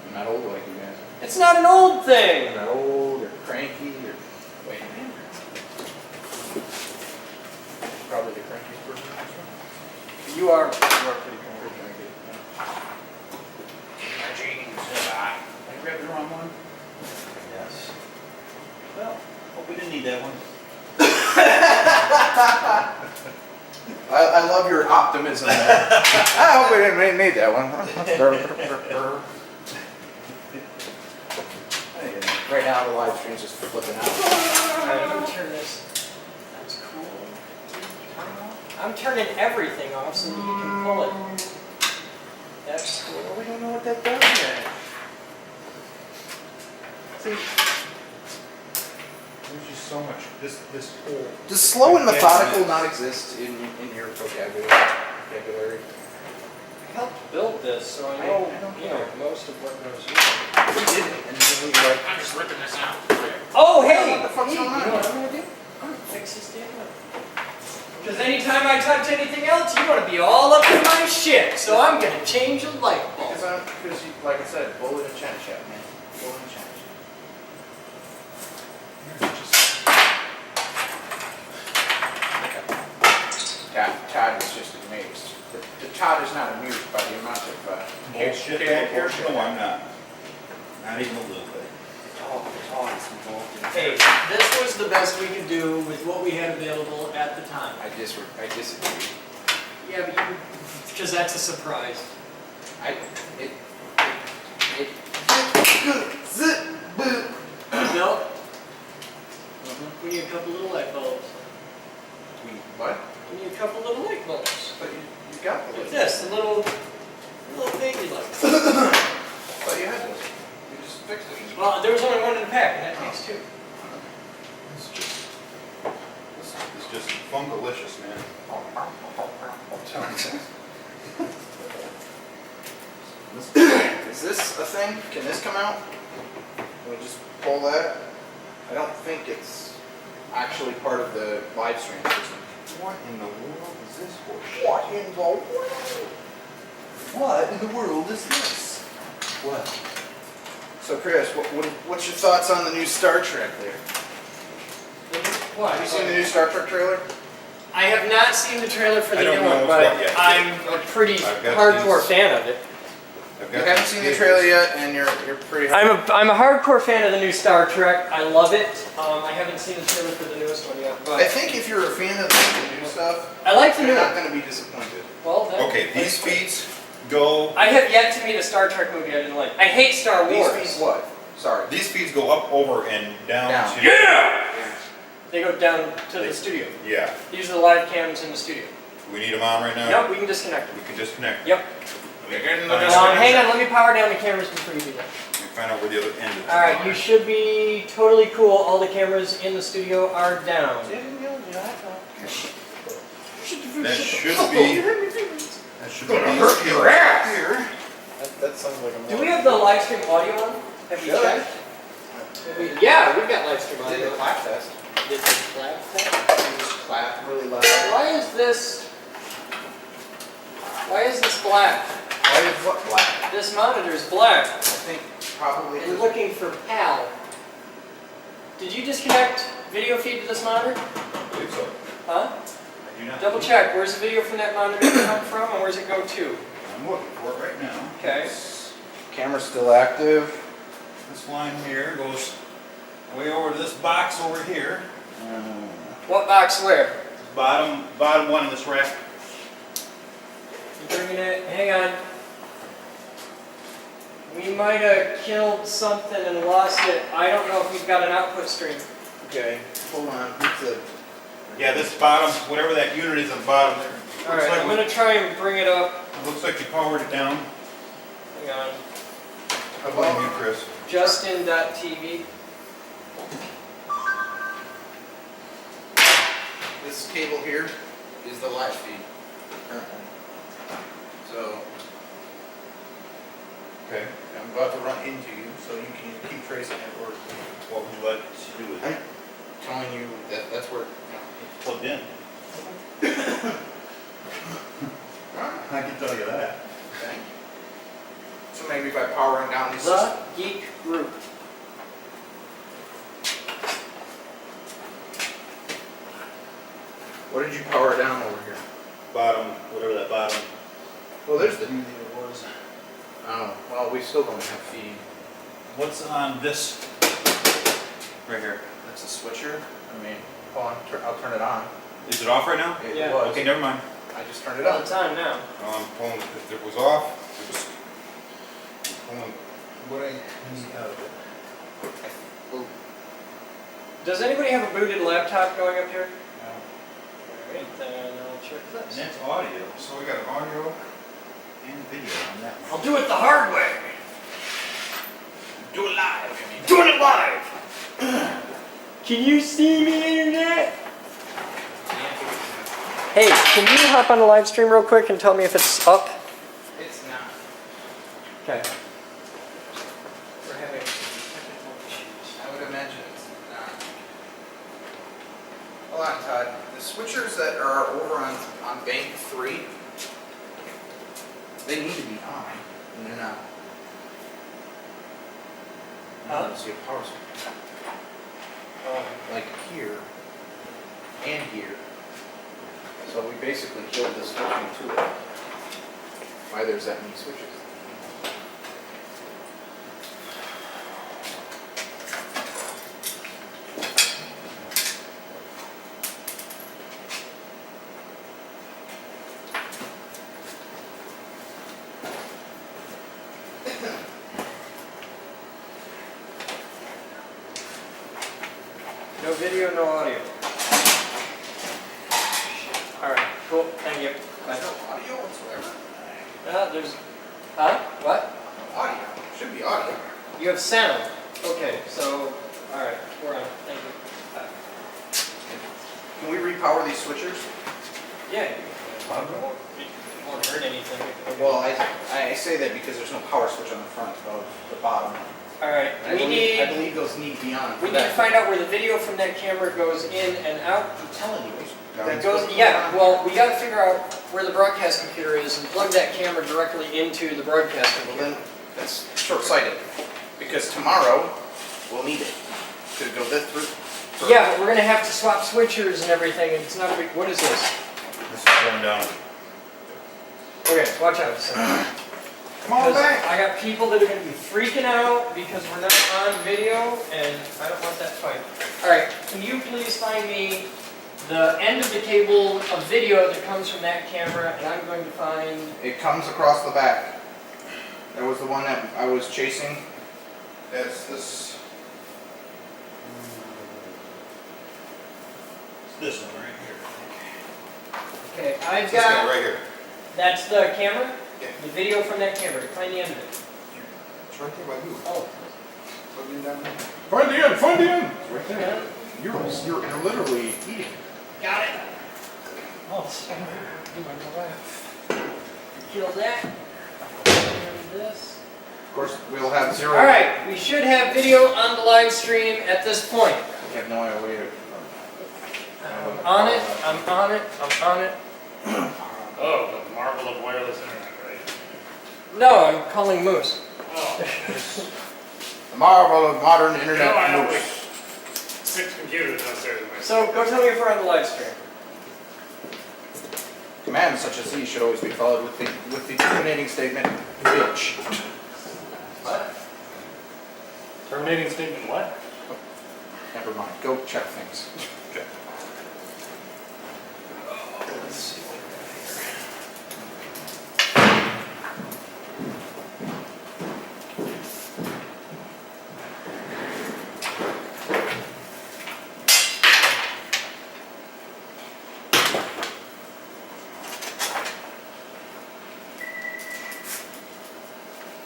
I'm not old like you guys. It's not an old thing. You're not old, you're cranky, you're... Wait a minute. Probably the crankiest person in this room. You are pretty cranky. My jeans. I grabbed the wrong one. Yes. Well, hope we didn't need that one. I love your optimism there. I hope we didn't need that one. Right now the live stream's just flipping out. Alright, let me turn this. That's cool. Turn it off. I'm turning everything off so that you can pull it. That's cool. Well, we don't know what that does yet. See, there's just so much. This whole. Does slow and methodical not exist in your vocabulary? I helped build this, so I know, most of what goes here. We didn't, and then we were like, I'm just ripping this out. Oh, hey! What the fuck's Hey, going on? you know what I'm gonna do? I'm gonna fix this damn one. Because anytime I touch anything else, you want to be all up in my shit. So I'm gonna change a light bulb. Because like I said, Boden and Chat Chat, man. Boden and Chat Chat. Todd is just amazed. The Todd is not amused by the amount of Bullshit back here? No, I'm not. Not even a little bit. It's always involved in Hey, this was the best we could do with what we had available at the time. I disagree. Yeah, but you, because that's a surprise. Nope. fix it. Well, there was only one in the pack, and that takes two. It's just funkalicious, man. Is this a thing? Can this come out? Can we just pull that? I don't think it's actually part of the live stream system. What in the world is this for? What in the world? What in the world is this? What? So Chris, what's your thoughts on the new Star Trek there? What? Have you seen the new Star Trek trailer? I have not seen the trailer for the I don't new know one, what but yet. I'm a pretty I've got hardcore these- fan of it. I've You got haven't these seen the cables. trailer yet, and you're pretty. I'm a hardcore fan of the new Star Trek. I love it. I haven't seen the trailer for the newest one yet, but I think if you're a fan of the new stuff, I like the you're new not one. going to be disappointed. Well, then, Okay, these feeds go. I have yet to meet a Star Trek movie I didn't like. I hate Star These Wars. feeds what? Sorry. These feeds go up, over, and down, Down. to. Yeah! They go down to the studio. Yeah. These are the live cams in the studio. We need them on right now. Nope, we can disconnect them. We can disconnect. Yep. Find Hang on, let me power down the cameras before you do that. out where the other end is. Alright, you should be totally cool. All the cameras in the studio are down. That should be. That should be. your ass! Here. That sounds like a Do we have the live stream audio on? Have you Should. checked? Yeah, we've got live stream Did the audio. clap test. Did the clap test? Just clap really loud. Why is this black? Why is what black? This monitor is black. I think probably. We're looking for PAL. Did you disconnect video feed to this monitor? I believe so. Huh? I do not. Double check. Where's the video from that monitor come from, and where's it go to? I'm looking for it right now. Okay. Camera's still active. This line here goes way over to this box over here. What box where? Bottom one in this rack. You bringing it? Hang on. We might have killed something and lost it. I don't know if we've got an output stream. Okay, hold on. What's the? Yeah, this bottom, whatever that unit is on the bottom there. All right, I'm gonna try and bring it up. Looks like you powered it down. Hang on. I blame you, Chris. Justin.tv. This cable here is the live feed currently. So Okay. I'm about to run into you, so you can keep tracing it, or What would you like to do with it? I'm telling you that that's where. It's plugged in. I can tell you that. Okay. So maybe by powering down these. The Geek Group. What did you power down over here? Bottom, whatever that bottom. Well, there's the. unit was. Oh, well, we still don't have feed. What's on this? Right here. That's a switcher. I mean, hold on, I'll turn it on. Is it off right now? It Yeah. was. Okay, never mind. I just turned it All on. the time now. I'm pulling, if it was off, it was pulling what I need out of it. Well, Does anybody have a booted laptop going up here? No. Alright, then I'll check And this. that's audio, so we got audio and video on that one. I'll do it the hard way. do it live. I mean. Doing it live! Can you see me, internet? Hey, can you hop on the live stream real quick and tell me if it's up? It's not. Okay. We're having technical issues. I would imagine it's not. Hold on, Todd. The switchers that are over on bank 3, they need to be on, and they're not. I don't see a power switch. Like here and here. So we basically killed the switching to it. Why there's that many switches? No video, no audio. Alright, cool, thank you. There's no audio whatsoever. There's... Huh? What? No audio. Should be audio. You have sound. Okay, so, alright, we're on. Thank you. Can we repower these switchers? Yeah. It won't hurt anything. Well, I say that because there's no power switch on the front of the bottom. Alright, I believe those need to be on. we need to find out where the video from that camera goes in and out. I'm telling you. It goes, yeah, well, we gotta figure out where the broadcast computer is and plug that camera directly into the broadcast Well, computer. then, that's short-sighted. Because tomorrow, we'll need it. To go this through. Yeah, but we're gonna have to swap switchers and everything, and it's not a big, what is this? This is going down. Okay, watch out. So. Come on back. I got people that are gonna be freaking out because we're not on video, and I don't want that fight. Alright, can you please find me the end of the cable of video that comes from that camera, and I'm going to find... It comes across the back. That was the one that I was chasing. That's this. It's this one right here. Okay, I've It's this guy got... right here. That's the camera? Yeah. The video from that camera. Find the end of it. It's right there by you. Oh. Plug it down there. Find the end, find the end. It's right there. You're literally eating. Got it. Oh, kill that. And this. Of course, we'll have zero. All right, we should have video on the live stream at this point. We have no idea. I'm on it. I'm on it. I'm on it. Oh, the marvel of wireless internet, right? No, I'm calling Moose. Oh, The marvel of modern internet. no, I have news. like 6 computers downstairs in my So go tell me if we're on the live stream. Commands such as these should always be followed with the terminating statement, bitch. What? Terminating statement what? Never mind. Go check things. Okay. Let's see what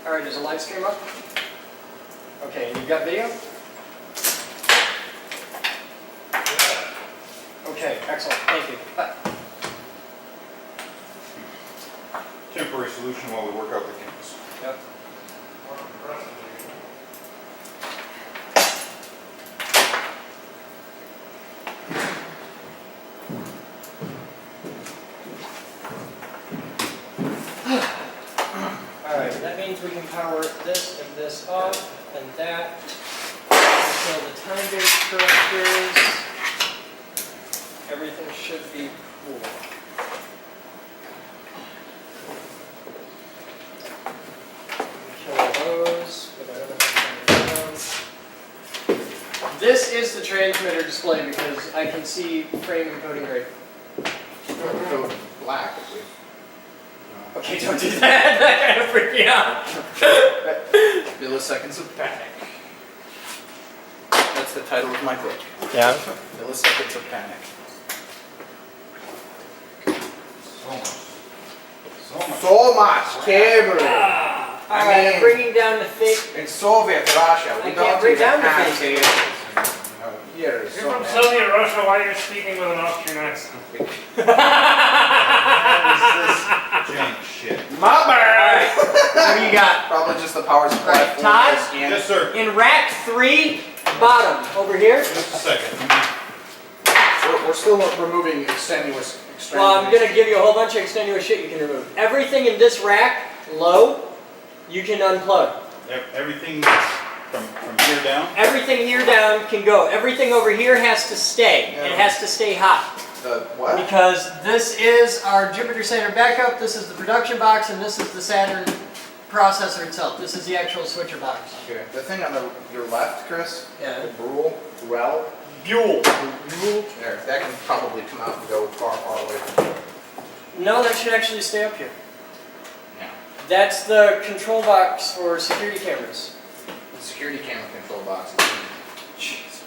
All right, is the live stream up? Okay, and you've got video? Okay, excellent. Thank you. Bye. Temporary solution while we work out the kinks. Yep. Alright, that means we can power this and this off and that. So the time-based correctors, everything should be cool. Kill those, but I don't know how to turn it down. This is the transmitter display because I can see frame encoding rate. Go black. Okay, don't do that. That kind of freaked me out. Milliseconds of panic. That's the title of my book. Yeah. Milliseconds of panic. So much cable. Alright, I'm bringing down the fake. In Soviet Russia, we I don't can't bring even down the have fake. cables. Here is You're so from much. Soviet Russia, why are you speaking with an Austrian accent? Jank shit. My bad. What do you got? Probably just the power supply. Alright, for Todd? this and- Yes, sir. In rack 3, bottom, over here. Just a second. We're still removing extraneous. Well, I'm gonna give you a whole bunch of extenuous shit you can remove. Everything in this rack, low, you can unplug. Everything from here down. Everything here down can go. Everything over here has to stay. Yeah. It has to stay hot. The what? Because this is our Jupiter Saturn backup, this is the production box, and this is the Saturn processor itself. This is the actual switcher box. Okay. The thing on your left, Chris. Yeah. The Buell. Buell. There. That can probably come out and go far, far away from you. No, that should actually stay up here. Yeah. That's the control box for security cameras. The security camera control box. Jeez.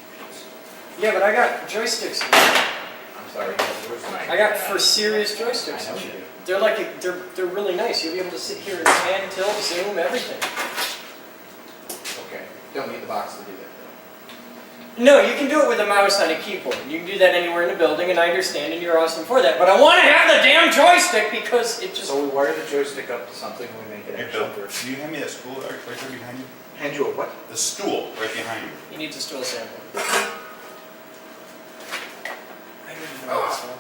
Yeah, but I got joysticks in there. I'm sorry. I got for serious joysticks. I know you do. They're like they're really nice. You'll be able to sit here and pan, tilt, zoom, everything. Okay. Don't need the box to do that though. No, you can do it with a mouse on a keyboard. You can do that anywhere in the building, and I understand, and you're awesome for that. But I want to have the damn joystick because it just... So we wire the joystick up to something and we make it Hey, actually Bill, work. can you hand me that stool right there behind you? Hand you a what? The stool right behind you. He needs a stool sample. I don't even know Ah. this one.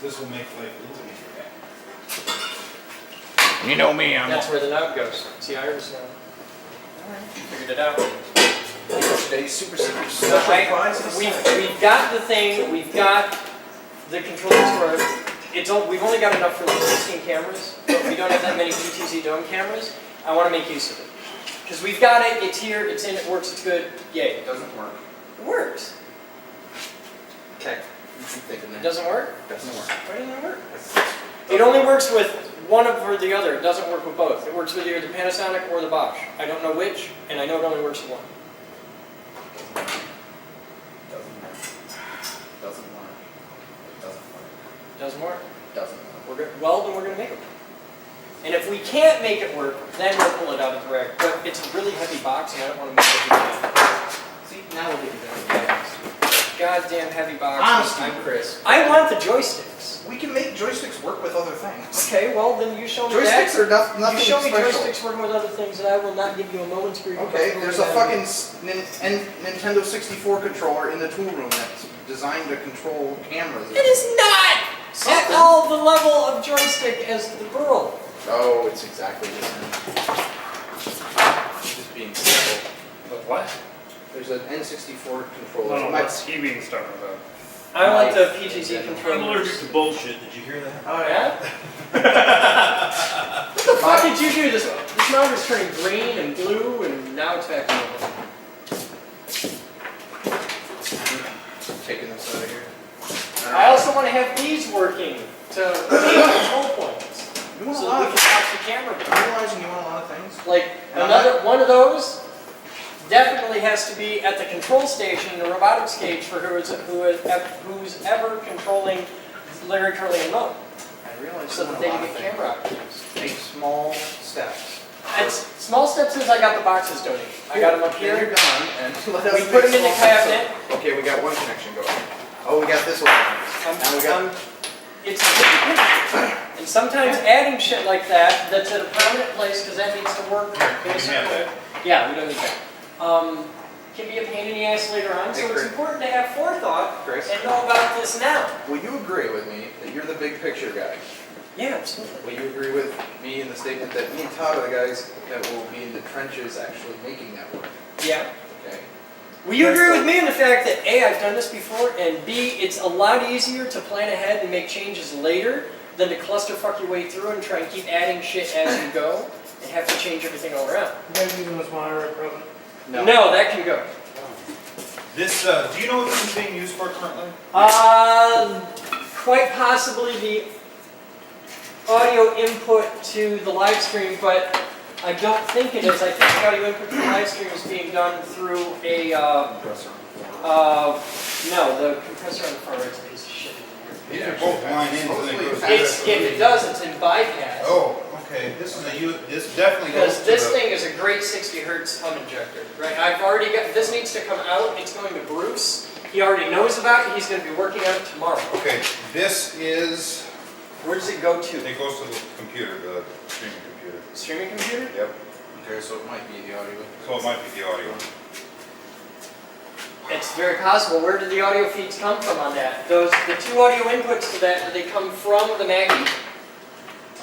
This will make life a little easier. You know me, That's where the knob goes. See, Iris now. Figured it out. Today's super secret So special prizes. we've got the thing, we've got the controllers for it. We've only got enough for like 16 cameras, but we don't have that many PTZ Dome cameras. I want to make use of it. Because we've got it, it's here, it's in, it works, it's good, yay. It doesn't work. It works. Okay. You keep thinking It that. doesn't work? Doesn't work. Why doesn't it work? It only works with one or the other. It doesn't work with both. It works with either the Panasonic or the Bosch. I don't know which, and I know it only works with one. Doesn't work. Doesn't work. Doesn't work. Doesn't work. Doesn't work. Then we're going to make it work. And if we can't make it work, then we'll pull it out of the rack. But it's a really heavy box, and I don't want to make it heavy. See, now we'll get you down. Goddamn heavy box. Honestly, Chris. I want the joysticks. We can make joysticks work with other things. Okay, well then you show me Joysticks that. are nothing You show me special. joysticks working with other things, and I will not give you a moment's grief. Okay, there's a fucking Nintendo 64 controller in the tool room that's designed to control cameras. It is not at Something. all the level of joystick as the Burl. Oh, it's exactly the same. Just being simple. But what? There's an N64 controller. No, My- what's he being stubborn about? I want the PTZ I'm controllers. allergic to bullshit. Did you hear that? Oh yeah? What the fuck did you do? This mount is turning green and blue, and now it's back to normal. Taking this out of here. I also want to have these working to make control points, You want so a that lot we of can watch the camera. I'm realizing you want a lot of things. Like another one of those definitely has to be at the control station in the robotics cage for who's ever controlling Larry, Curly, and Mo, I realize so you that want they a can lot get of camera things. options. Take small steps. And small steps is I got the boxes donated. I got them up Then here. you're done, and let us We make put them in the small steps. cabinet. Okay, we got one connection going. Oh, we got this one. Now we got. It's a big picture. And sometimes adding shit like that, that's at a prominent place, because that needs to work in a certain way. Yeah, we don't need that. Can be a pain in the ass later on, so Hey, it's Chris. important to have forethought Chris. and know about this now. Will you agree with me that you're the big picture guy? Yeah, absolutely. Will you agree with me in the statement that me and Todd are the guys that will be in the trenches actually making that work? Yeah. Okay. Will you agree with me in the fact that A, I've done this before, and B, it's a lot easier to plan ahead and make changes later than to clusterfuck your way through and try and keep adding shit as you go and have to change everything all around. You guys using this monitor at present? No, that can go. This, do you know what this is being used for currently? Quite possibly the audio input to the live stream, but I don't think it is. I think the audio input to the live stream is being done through a, no, the compressor on the far right is a piece of shit. These are both line ins and they go to If it does, it's in bypass. Oh, okay. This is this definitely goes Because to this the- thing is a great 60 hertz hum injector, right? I've already got, this needs to come out, it's going to Bruce. He already knows about it, he's going to be working on it tomorrow. Okay, this is, Where does it go to? it goes to the computer, the streaming computer. Streaming computer? Yep. Okay, so it might be the audio. So it might be the audio. It's very possible. Where did the audio feeds come from on that? The two audio inputs to that, do they come from the Mackie?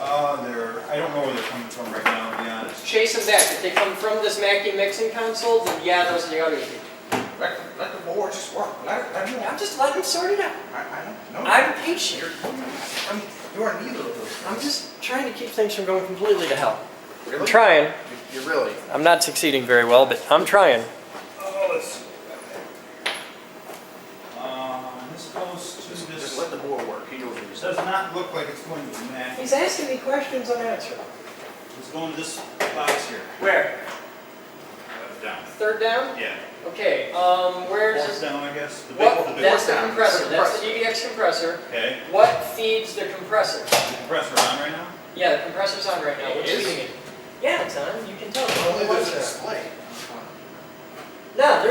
I don't know where they're coming from right now, to be honest. Chase them back. If they come from this Mackie mixing console, then yeah, those are the audio feeds. Let the board just work. I'm just letting them sort it out. I don't know. I'm patient. You are neither of those. I'm just trying to keep things from going completely to hell. Really? I'm trying. You're really. I'm not succeeding very well, but I'm trying. Oh, let's see. This goes to Just this. let the board work. He knows what he's Does not look like it's going to the Mac. He's asking me questions I'm answering. It's going to this box here. Where? Down. Third down? Yeah. Okay, where's Fourth this? down, I guess. The What? big That's the down. compressor. The That's the DVX compressor. Okay. What feeds the compressor? The compressor on right now? Yeah, the compressor's on right now. It What's is? feeding it? Yeah, it's on. You can tell. Only What there's is a that? display.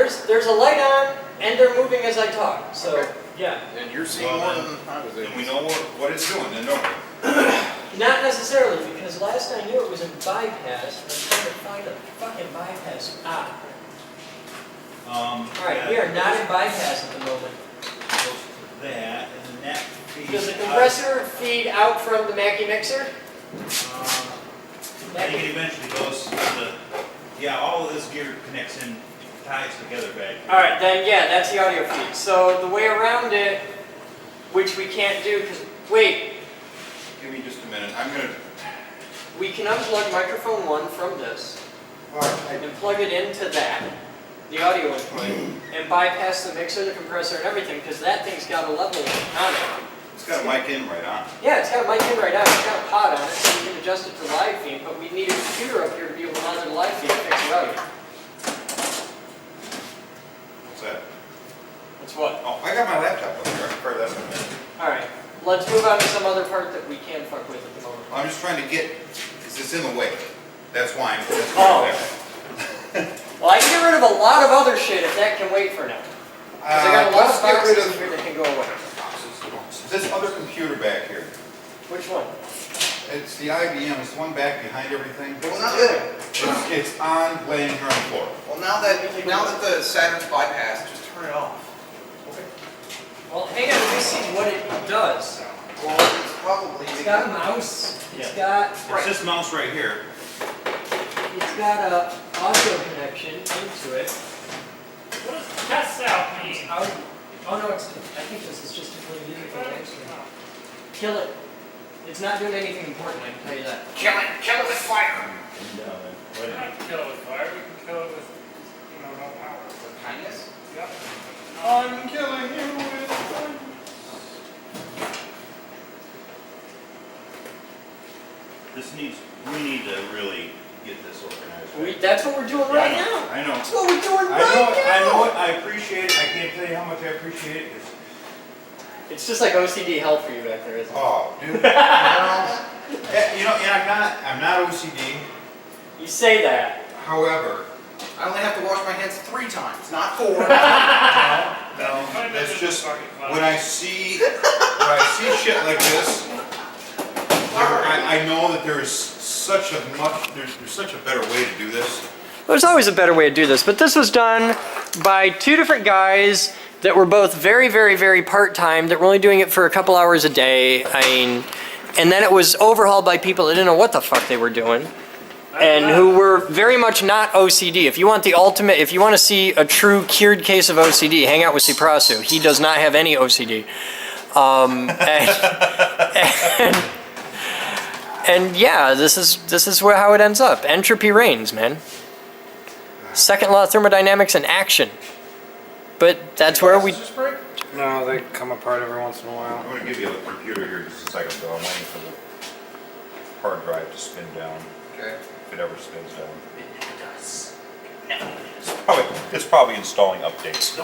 there's a light on, and they're moving as I talk. So yeah, And you're seeing Well, more then- than I was Then able we to. know what it's doing, then don't we? not necessarily because last I knew it was in bypass. And I'm trying to find a fucking bypass. All right, we are not in bypass at the moment. That, and then that feeds Does the out- compressor feed out from the Mackie mixer? I think it eventually goes to the, yeah, all of this gear connects in, ties together back here. All right, then yeah, that's the audio feed. So the way around it, which we can't do, because wait, Give me just a minute, I'm gonna, we can unplug microphone 1 from this and plug it into that, the audio input, and bypass the mixer, the compressor, and everything, because that thing's got a level on it. it's got a mic in right on. Yeah, it's got a mic in right now, it's got a pod on it, so we can adjust it to live feed, but we need a computer up here to be able to monitor the live feed and fix the audio. What's that? That's what? Oh, I got my laptop up here, I can fire that in a minute. Alright, let's move on to some other part that we can fuck with at the moment. I'm just trying to get, because it's in the way. That's why I'm, that's Oh. why I'm there. Well, I can get rid of a lot of other shit if that can wait for now. Because I got a lot Let's of get rid boxes of here that can go away. this other computer back here. Which one? It's the IBM, it's the one back behind everything. Well, now that, It's on, laying here on the floor. well, now that the Saturn's bypassed, just turn it off. Well, hang on, let me see what it does. Well, it's probably. It's got a mouse. It's got It's this mouse right here. a audio connection into it. What does test out mean? Oh no, I think this is just to play music on the extra. Kill it. It's not doing anything important, I can tell you that. Kill it with fire. We don't have to kill it with fire, we can kill it with, no power. Kindness? Yep. I'm killing you with fire. We need to really get this organized. That's what we're doing right Yeah, now. I know. That's what we're doing I right know, now. I know it, I appreciate it, I can't tell you how much I appreciate it. It's just like OCD hell for you back there, isn't it? Oh, dude. I'm not OCD. You say that. However, I only have to wash my hands 3 times, not 4. no, it's just when I see shit like this, I know that there's such a better way to do this. There's always a better way to do this, but this was done by 2 different guys that were both very, very, very part-time, that were only doing it for a couple hours a day. I mean, and then it was overhauled by people that didn't know what the fuck they were doing, and who were very much not OCD. If you want the ultimate, if you want to see a true cured case of OCD, hang out with Ciprasu. He does not have any OCD. And yeah, this is how it ends up. Entropy reigns, man. Second law of thermodynamics in action. But that's where we... No, they come apart every once in a I'm while. going to give you a computer here just a second, though. I'm waiting for the hard drive to spin down. Okay. If it ever spins down. It does. It's probably installing updates. I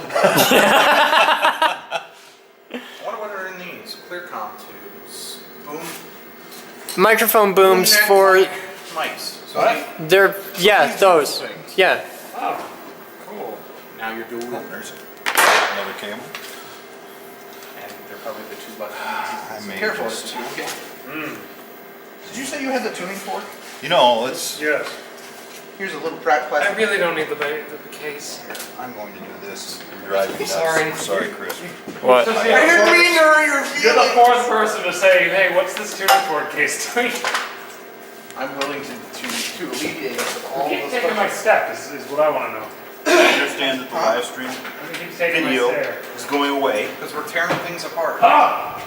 wonder what are in these. Clearcom tubes. Boom. Microphone booms Boom, for... mics. So They're... Yeah, those. things. Yeah. Oh, cool. Now you're dual. There's another cable. And they're probably the 2 buttons. I may Careful, just- it's 2. Did you say you had the tuning fork? You know, it's. Yes. Here's a little plastic. I really don't need the case. I'm going to do this. You're driving me nuts. Sorry. Sorry, Chris. What? I didn't mean to hurt your You're the feelings. 4th person to say, hey, what's this tuning fork case doing? I'm willing to alleviate us of all Keep those taking my questions. step is what I want to know. I understand that the live stream Keep taking video my stare. is going away. Because we're tearing things apart. Ah!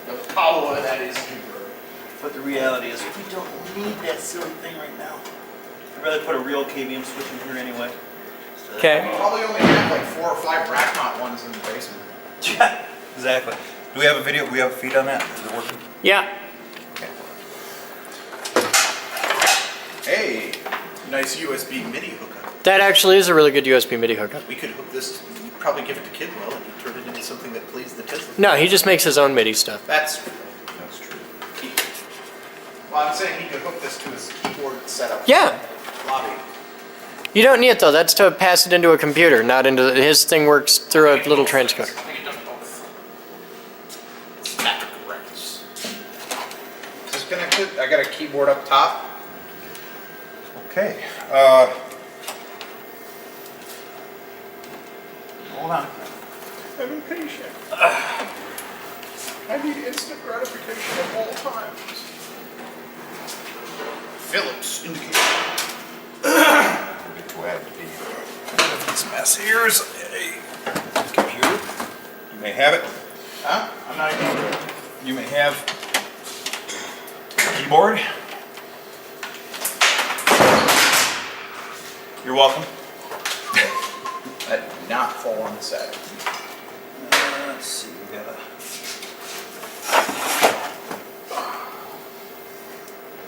The power that is Jupiter. But the reality is, we don't need that silly thing right now. I'd rather put a real KVM switch in here anyway. Okay. We probably only have like 4 or 5 rack mount ones in the basement. Yeah, exactly. Do we have a video? We have a feed on that? Is it working? Yeah. Hey, nice USB MIDI hookup. That actually is a really good USB MIDI hookup. We could hook this, we'd probably give it to Kidwell and he'd turn it into something that pleased the Tesla. No, he just makes his own MIDI stuff. That's, That's true. well, I'm saying he could hook this to his keyboard setup. Yeah. Lobby. You don't need it though. That's to pass it into a computer, not into his thing. Works through a little transcoder. I get done both. Snap corrects. Is this connected? I got a keyboard up top. Okay. Hold on. I'm impatient. I need instant gratification at all times. Phillips indicator. Glad to be this mess. Here's a computer. You may have it. Huh? I'm not a keyboard. You may have a keyboard. You're welcome. That did not fall on the side. Let's see. We got a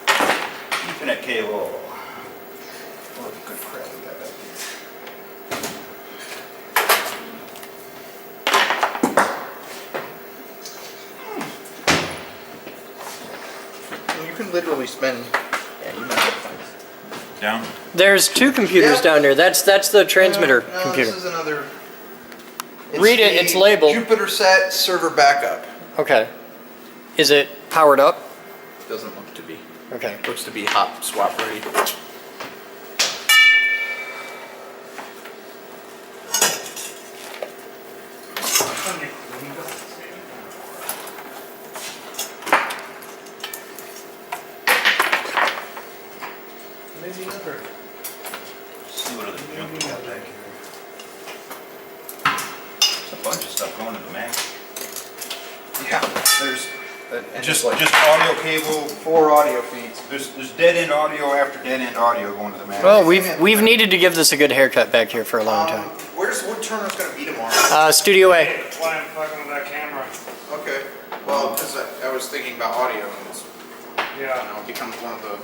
Ethernet cable. What a good crap we got back You can literally spend. Yeah, you might have things. Down. There's two computers Yeah. down there. That's the transmitter No, computer. This is another. Read it, the it's labeled. Jupiter set server backup. Okay. Is it powered up? Doesn't look to be. Okay. Looks to be hot swap ready. See what other junk we got back here. There's a bunch of stuff going to the Mac. Yeah, there's. And Just like audio cable. 4 audio feeds. There's dead end audio after dead end audio going to the Mac. Well, we've needed to give this a good haircut back here for a long time. Where's Wood Turner's gonna be tomorrow? Studio A. That's why I'm fucking with that camera. Okay. Well, because I was thinking about audio and it's, Yeah. it becomes one of the.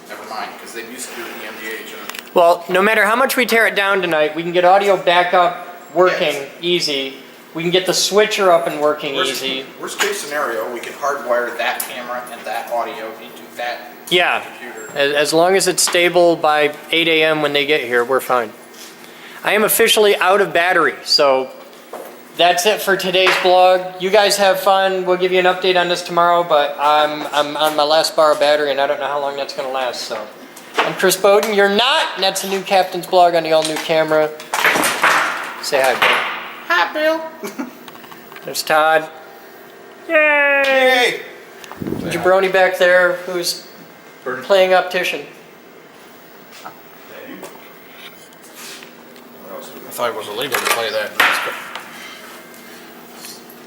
Never mind, because they used to do it in the MDH. Well, no matter how much we tear it down tonight, we can get audio back up working Yes. easy. We can get the switcher up and working easy. Worst case scenario, we can hardwire that camera and that audio into that Yeah. computer. As long as it's stable by 8 a.m. when they get here, we're fine. I am officially out of battery, so that's it for today's blog. You guys have fun. We'll give you an update on this tomorrow, but I'm on my last bar of battery, and I don't know how long that's going to last. So I'm Chris Boden. You're not, and that's the new Captain's blog on the all-new camera. Say hi, Bill. Hi, Bill. There's Todd. Yay! Hey! Jabroni back there, who's playing optician. I thought it was illegal to play that.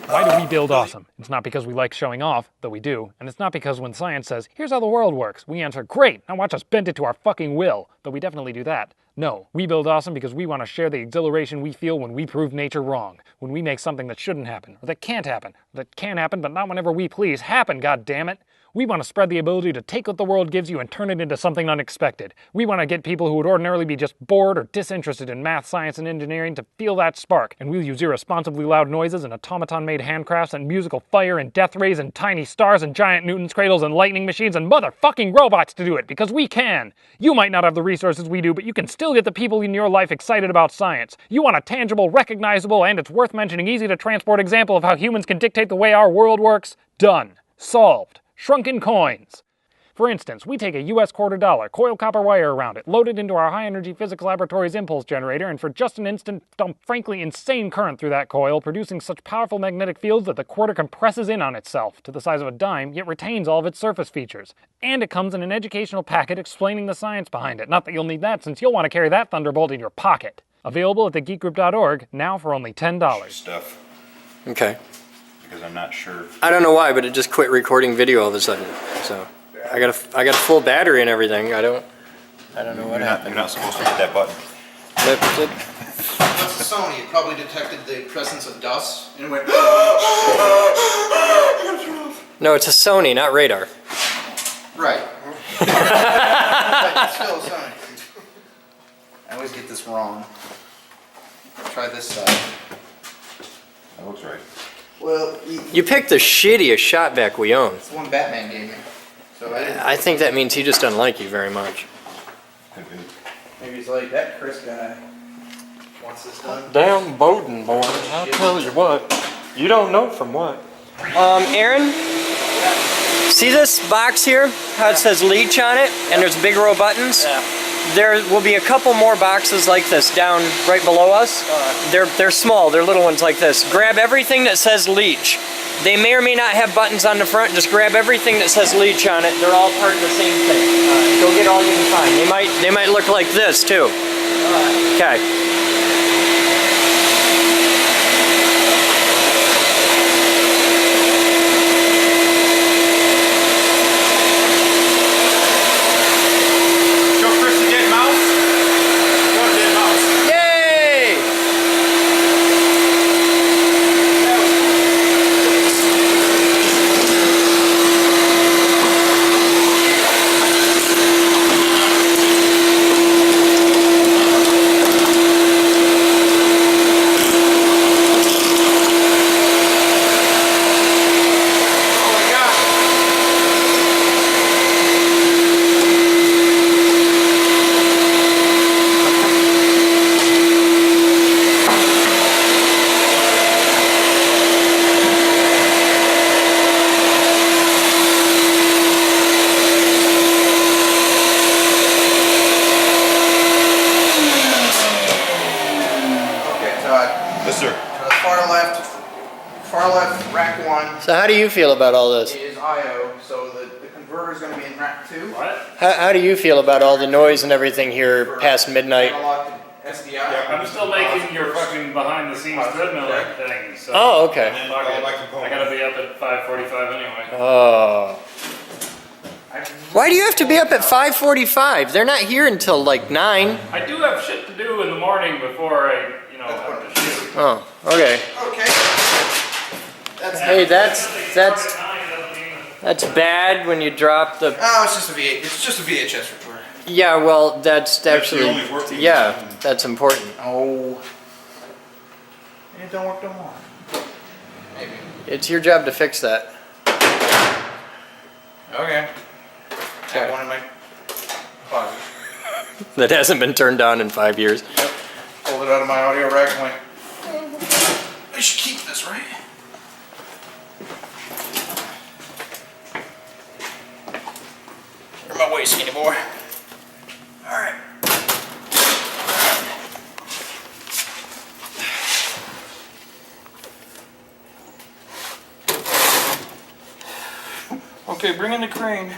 Why do we build awesome? It's not because we like showing off, though we do, and it's not because when science says, here's how the world works, we answer, great, now watch us bend it to our fucking will, though we definitely do that. No, we build awesome because we want to share the exhilaration we feel when we prove nature wrong, when we make something that shouldn't happen, or that can't happen, or that can happen but not whenever we please happen, goddammit. We want to spread the ability to take what the world gives you and turn it into something unexpected. We want to get people who would ordinarily be just bored or disinterested in math, science, and engineering to feel that spark. And we'll use irresponsibly loud noises and automaton-made handcrafts and musical fire and death rays and tiny stars and giant Newton's cradles and lightning machines and motherfucking robots to do it, because we can. You might not have the resources we do, but you can still get the people in your life excited about science. You want a tangible, recognizable, and it's worth mentioning easy-to-transport example of how humans can dictate the way our world works? Done. Solved. Shrunken coins. For instance, we take a US $quarter, coil copper wire around it, load it into our high-energy physics laboratory's impulse generator, and for just an instant dump frankly insane current through that coil, producing such powerful magnetic fields that the quarter compresses in on itself to the size of a dime, yet retains all of its surface features. And it comes in an educational packet explaining the science behind it. Not that you'll need that, since you'll want to carry that thunderbolt in your pocket. Available at thegeekgroup.org, now for only $10. Stuff, Okay. because I'm not sure. I don't know why, but it just quit recording video all of a sudden. So I got a full battery and everything. I don't know what happened. You're not supposed to hit that button. That's a Sony. It probably detected the presence of dust and it went. No, it's a Sony, not radar. Right. But it's still a Sony. I always get this wrong. Try this side. That looks right. Well, You picked the shittiest shot vac we own. it's the one Batman gave me. So I didn't. I think that means he just doesn't like you very much. Could be. Maybe he's like, that Chris guy wants this done. Damn Boden, boy. I'll tell you what. You don't know from what. Aaron? See this box here? How it says leech on it? And there's a big row of buttons? Yeah. There will be a couple more boxes like this down right below us. They're small, they're little ones like this. Grab everything that says leech. They may or may not have buttons on the front. Just grab everything that says leech on it. They're all part of the same thing. Go get all you can find. They might look like this too. Okay. Show Chris the dead mouse. Show the dead mouse. Yay! Okay, Todd. Yes, sir. To the far left rack 1 So how do you feel about all this? is IO, so the converter is going to be in rack 2. What? How do you feel about all the noise and everything here past midnight? Analog to SDI. I'm still making your fucking behind the scenes treadmill thing, so. Oh, okay. Fuck it. I gotta be up at 5:45 anyway. Oh. Why do you have to be up at 5:45? They're not here until like 9. I do have shit to do in the morning before I, have to shoot. Oh, okay. Okay. Hey, that's bad when you drop the. Oh, it's just a VHS recorder. Yeah, well, that's actually. only working Yeah, one. that's important. Oh. It don't work no more. Maybe. It's your job to fix that. Okay. Got one in my closet. That hasn't been turned on in 5 years. Pulled it out of my audio rack and went, I should keep this, right? You're my way, skinny boy. Alright. Okay, bring in the crane.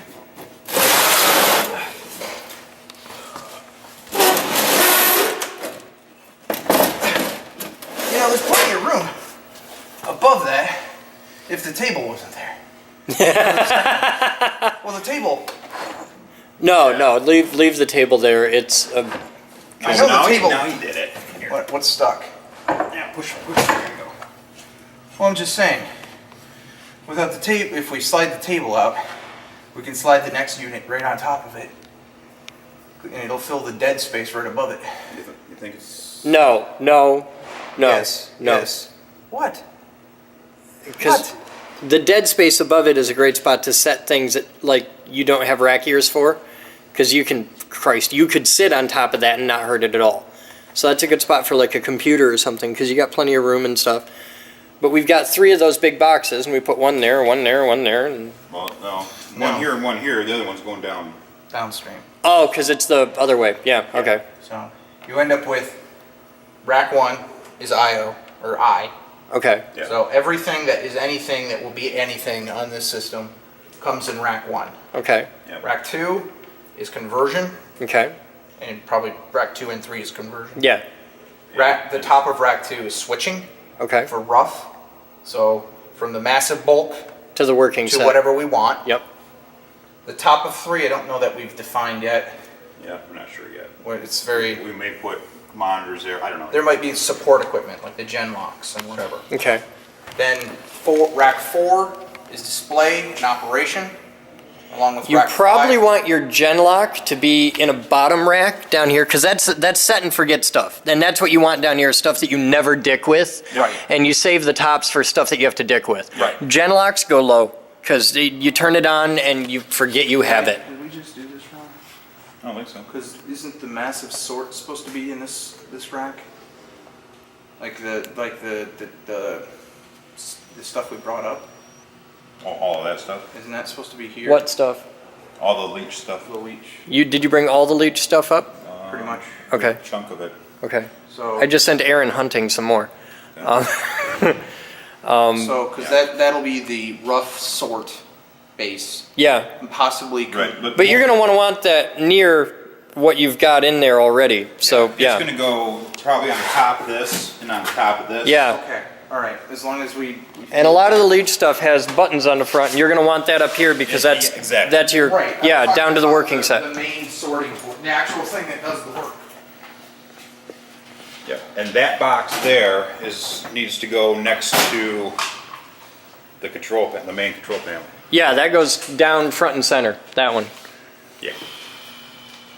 You know, there's plenty of room above that if the table wasn't there. Well, the table. No, leave the table there. It's a. I know the table. Now he did it. Here. What's stuck? Yeah, push. There you go. Well, I'm just saying. Without the table, if we slide the table out, we can slide the next unit right on top of it, and it'll fill the dead space right above it. You think it's... No. Yes. No. Yes. What? Because the dead space above it is a great spot to set things that like you don't have rack ears for, because you could sit on top of that and not hurt it at all. So that's a good spot for like a computer or something, because you got plenty of room and stuff. But we've got 3 of those big boxes, and we put one there, one there, one there, and. Well, no. One here and one here. The other one's going down. Downstream. Oh, because it's the other way. Yeah. Okay. So you end up with rack 1 is IO or I. Okay. Yeah. So everything that is anything that will be anything on this system comes in rack 1. Okay. Yep. Rack 2 is conversion, Okay. and probably rack 2 and 3 is conversion. Yeah. The top of rack 2 is switching Okay. for rough. So from the massive bulk To the working to set. whatever we want. Yep. The top of 3, I don't know that we've defined yet. Yeah, we're not sure yet. Where it's very. We may put monitors there. I don't know. There might be support equipment like the gen locks and whatever. Okay. Then rack 4 is display and operation, along with You rack probably 5. want your gen lock to be in a bottom rack down here, because that's set and forget stuff. And that's what you want down here, stuff that you never dick with. Right. And you save the tops for stuff that you have to dick with. Right. Gen locks go low, because you turn it on and you forget you have it. Did we just do this wrong? I don't think so. Because isn't the massive sort supposed to be in this rack? Like the stuff we brought up? All of that stuff. Isn't that supposed to be here? What stuff? All the leach stuff. The leach, Did you bring all the leach stuff up? pretty much. Okay. Chunk of it. Okay. So I just sent Aaron hunting some more. because that'll be the rough sort base, Yeah, and possibly Right, but you're gonna want that near what you've got in there already. So It's yeah, gonna go probably on top of this and on top of this. yeah. Okay, all right. As long as we And a lot of the leach stuff has buttons on the front, and you're gonna want that up here because Yeah, that's exactly. that's your right. yeah I'm talking down to the about working the set. main sorting board, the actual thing that does the work. Yeah, and that box there needs to go next to the the main control panel. Yeah, that goes down front and center. That one. Yeah.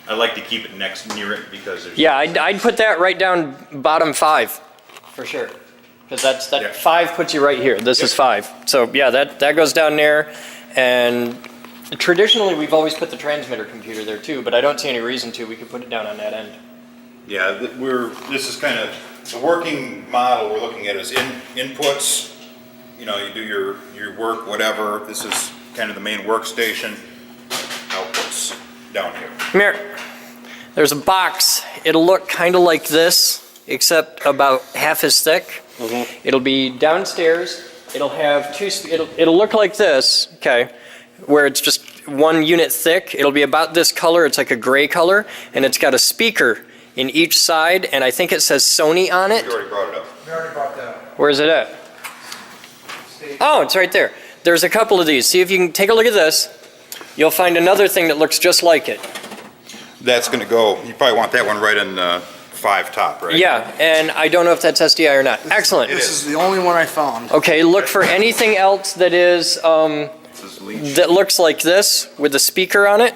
I like to keep it near it because there's. Yeah, I'd put that right down bottom 5 for sure, because that Yeah. 5 puts you right here. This is 5. So yeah, that goes down there, and traditionally we've always put the transmitter computer there too, but I don't see any reason to. We could put it down on that end. Yeah, this is kind of, the working model we're looking at is inputs, you know, you do your work, whatever, this is kind of the main workstation, outputs down here. Come here. There's a box. It'll look kind of like this, except about half as thick. It'll be downstairs. It'll have it'll look like this, okay, where it's just 1 unit thick. It'll be about this color. It's like a gray color, and it's got a speaker in each side, and I think it says Sony on it. You already brought it up. We already brought that up. Where is it at? Oh, it's right there. There's a couple of these. See if you can take a look at this. You'll find another thing that looks just like it. That's gonna go, you probably want that one right in the 5 top, right? Yeah, and I don't know if that's SDI or not. Excellent. This is the only one I found. Okay, look for anything else that is This is leach. that looks like this with a speaker on it,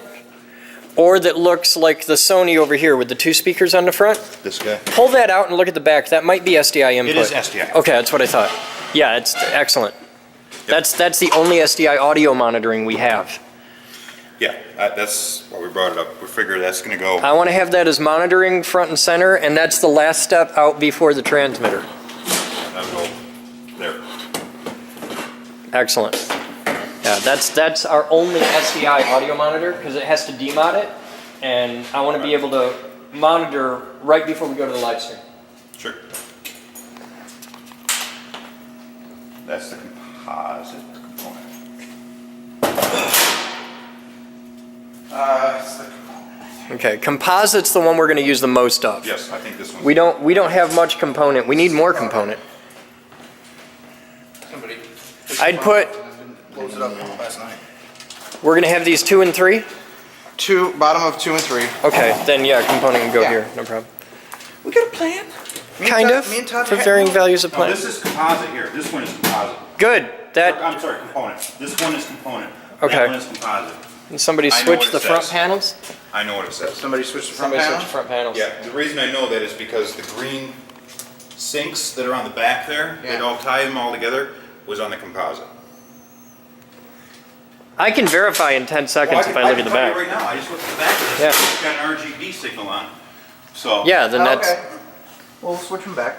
or that looks like the Sony over here with the 2 speakers on the front. This guy. Pull that out and look at the back. That might be SDI input. It is SDI. Okay, that's what I thought. Yeah, it's excellent. That's the only SDI audio monitoring we have. Yeah, that's why we brought it up. We figured that's gonna go. I want to have that as monitoring front and center, and that's the last step out before the transmitter. That'll go there. Excellent. Yeah, that's our only SDI audio monitor because it has to demod it, and I want to be able to monitor right before we go to the live stream. Sure. That's the composite component. It's the Okay, composite's the one we're going to use the most of. Yes, I think this one's. We don't have much component. We need more component. somebody. I'd put. Close it up last night. We're going to have these 2 and 3. Bottom of 2 and 3. Okay, then yeah, component can go Yeah. here. No problem. We got a plan. Kind of. Me and Todd For had varying one. values of No, plan. this is composite here. This one is composite. Good. That. I'm sorry, component. This one is component. Okay. That one is composite. And somebody I know switch what it the front says. panels. I know what it says. Somebody switched the front Somebody panel. switch the front panels. Yeah, the reason I know that is because the green sinks that are on the back there, Yeah. that all tie them all together, was on the composite. I can verify in 10 seconds if I look at the can tell back. you right now, I just looked at the back of this, Yeah. it's got an RGB signal on it. So. Yeah, then that's Okay. We'll switch them back.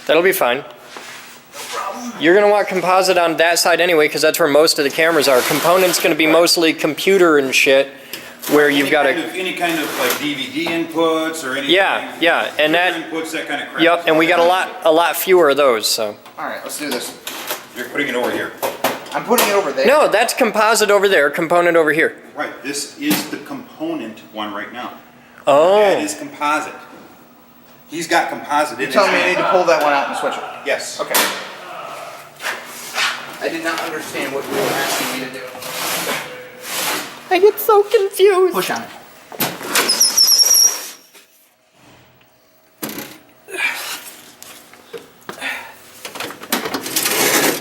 that'll be fine. You're gonna want composite on that side anyway, because that's where most of the cameras are. Component's gonna be mostly computer and shit, where you've got Any kind of like DVD inputs or any. Yeah, yeah, and that. Inputs, that kind of crap. Yep, and we got a lot fewer of those. So. All right, let's do this. You're putting it over here. I'm putting it over there. No, that's composite over there. Component over here. Right, this is the component one right now. That Oh. is composite. He's got composite in You're his telling me I need hand. to pull that one out and switch it. Yes. Okay. I did not understand what you were asking me to do. I get so confused. Push on it.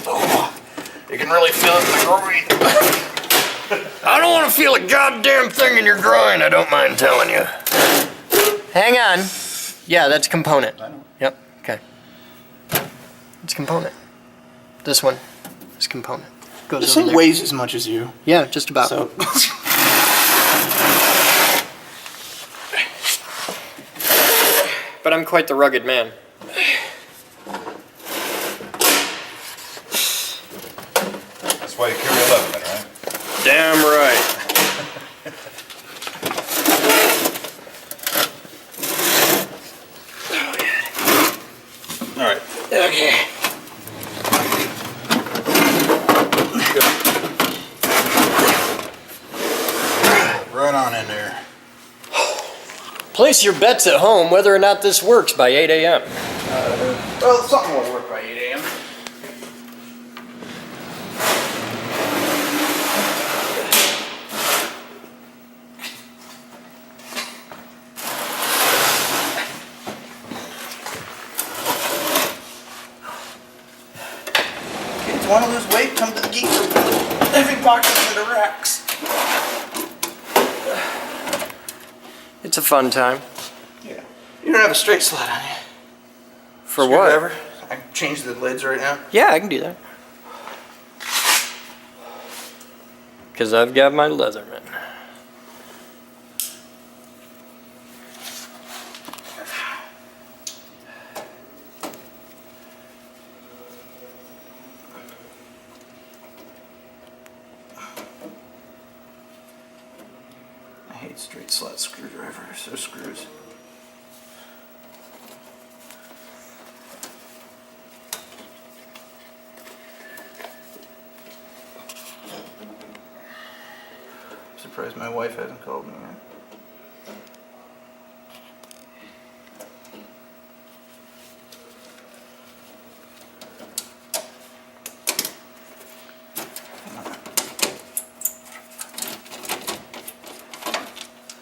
Oh, you can really feel it in the groin. I don't want to feel a goddamn thing in your groin. I don't mind telling you. Hang on. Yeah, that's component. Yep. Okay. It's component. This one is component. Goes This over thing there. weighs as much as you. Yeah, just about. So. but I'm quite the rugged man. That's why you carry a Leatherman, right? Damn right. All right. Okay. Right on in there. Place your bets at home whether or not this works by 8 a.m. Well, something will work by 8 a.m. Kids want to lose weight? Come to the geek room. Every box is into racks. It's a fun time. Yeah. You don't have a straight slot on you. For what? Screwdriver. I can change the lids right now. Yeah, I can do that. Because I've got my Leatherman. I hate straight slot screwdrivers or screws. I'm surprised my wife hasn't called me yet.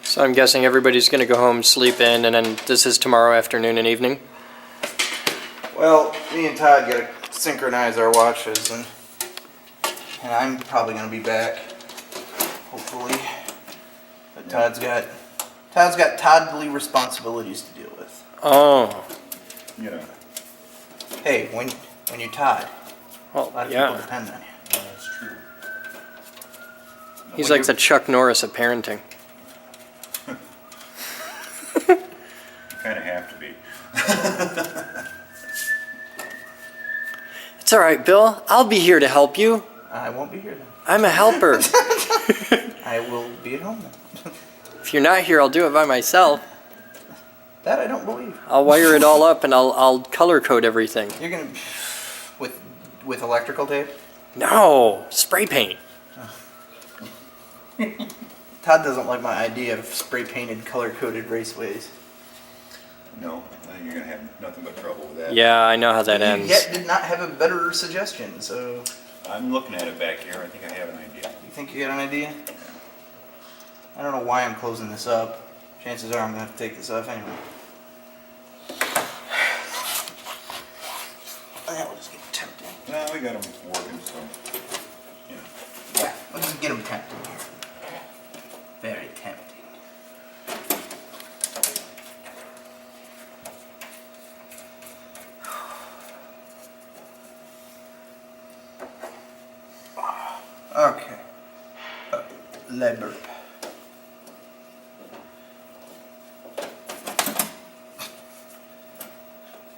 So I'm guessing everybody's going to go home, sleep in, and then this is tomorrow afternoon and evening? Well, me and Todd gotta synchronize our watches, and I'm probably gonna be back, hopefully. But Todd's got toddly responsibilities to deal with. Oh. You know. Hey, when you Todd, a Oh, lot of people yeah. depend on you. That's true. He's like the Chuck Norris of parenting. You kind of have to be. It's all right, Bill. I'll be here to help you. I won't be here then. I'm a helper. I will be at home then. If you're not here, I'll do it by myself. That I don't believe. I'll wire it all up and I'll color code everything. You're gonna with electrical tape? No, spray paint. Todd doesn't like my idea of spray painted, color coded raceways. No, I think you're gonna have nothing but trouble with that. Yeah, I know how that You ends. yet did not have a better suggestion, so I'm looking at it back here. I think I have an idea. you think you got an idea? I don't know why I'm closing this up. Chances are I'm gonna have to take this off anyway. That will just get tempting. No, we got them working, so. Yeah. Yeah, let's just get them tempting here. Very tempting. Okay. Lead burp.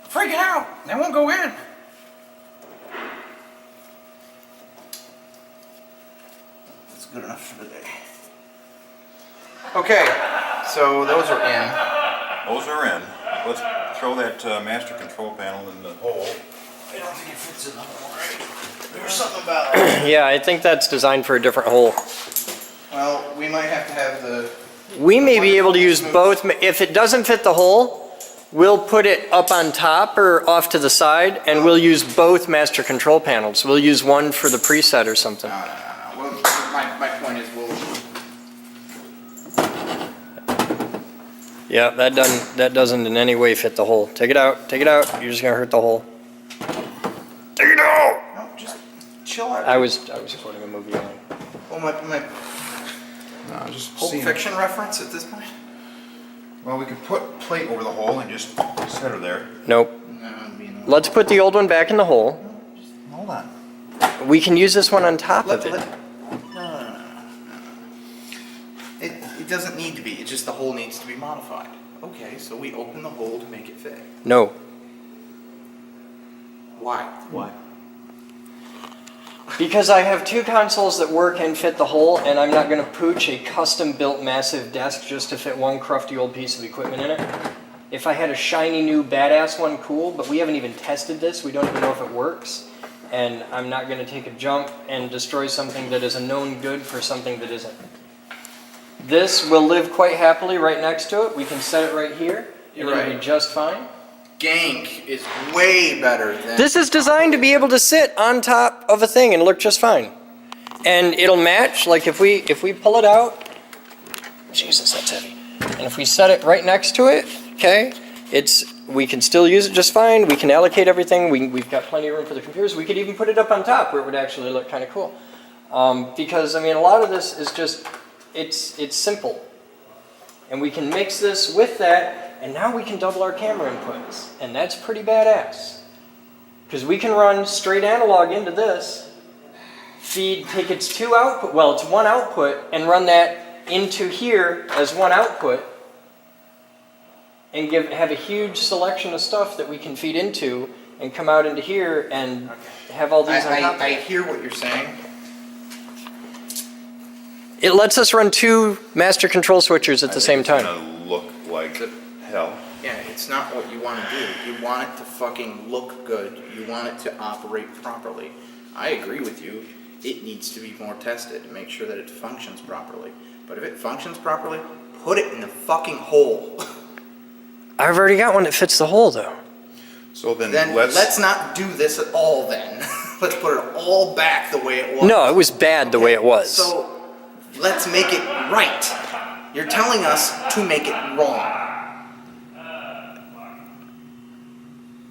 Freaking out! They won't go in! That's good enough for today. Okay, so those are in. Those are in. Let's throw that master control panel in the hole. I don't think it fits in the hole, right? There's something about Yeah, I think that's designed for a different hole. well, we might have to have the... We may be able to use both. If it doesn't fit the hole, we'll put it up on top or off to the side, and we'll use both master control panels. We'll use one for the preset or something. No. Well, my point is we'll... Yeah, that doesn't in any way fit the hole. Take it out. Take it out. You're just gonna hurt the hole. Take it out. No, just chill out. I was quoting a movie. Well, my No, just Pulp Fiction reference at this point? Well, we could put plate over the hole and just set her there. Nope. No, it'd be no. Let's put the old one back in the hole. Just hold on. We can use this one on top of it. No. It doesn't need to be. It's just the hole needs to be modified. Okay, so we open the hole to make it fit. No. Why? Why? Because I have 2 consoles that work and fit the hole, and I'm not going to pooch a custom-built massive desk just to fit one crufty old piece of equipment in it. If I had a shiny new badass one, cool, but we haven't even tested this. We don't even know if it works. And I'm not going to take a jump and destroy something that is a known good for something that isn't. This will live quite happily right next to it. We can set it right here, and You're it'll be right. just fine. Gank is way better than... This is designed to be able to sit on top of a thing and look just fine. And it'll match, like if we pull it out, Jesus, that's heavy. And if we set it right next to it, okay, we can still use it just fine. We can allocate everything. We've got plenty of room for the computers. We could even put it up on top where it would actually look kind of cool. Because, I mean, a lot of this is just, it's simple. And we can mix this with that, and now we can double our camera inputs. And that's pretty badass. Because we can run straight analog into this, take its 2 output, well, it's 1 output, and run that into here as 1 output, and have a huge selection of stuff that we can feed into, and come out into here and have all these on top of I it. hear what you're saying. It lets us run 2 master control switchers at the same time. It's gonna look like hell. Yeah, it's not what you want to do. You want it to fucking look good. You want it to operate properly. I agree with you. It needs to be more tested to make sure that it functions properly. But if it functions properly, put it in the fucking hole. I've already got one that fits the hole, though. So then Then let's not do this at all then. Let's put it all back the way it was. No, it was bad the way it was. So let's make it right. You're telling us to make it wrong.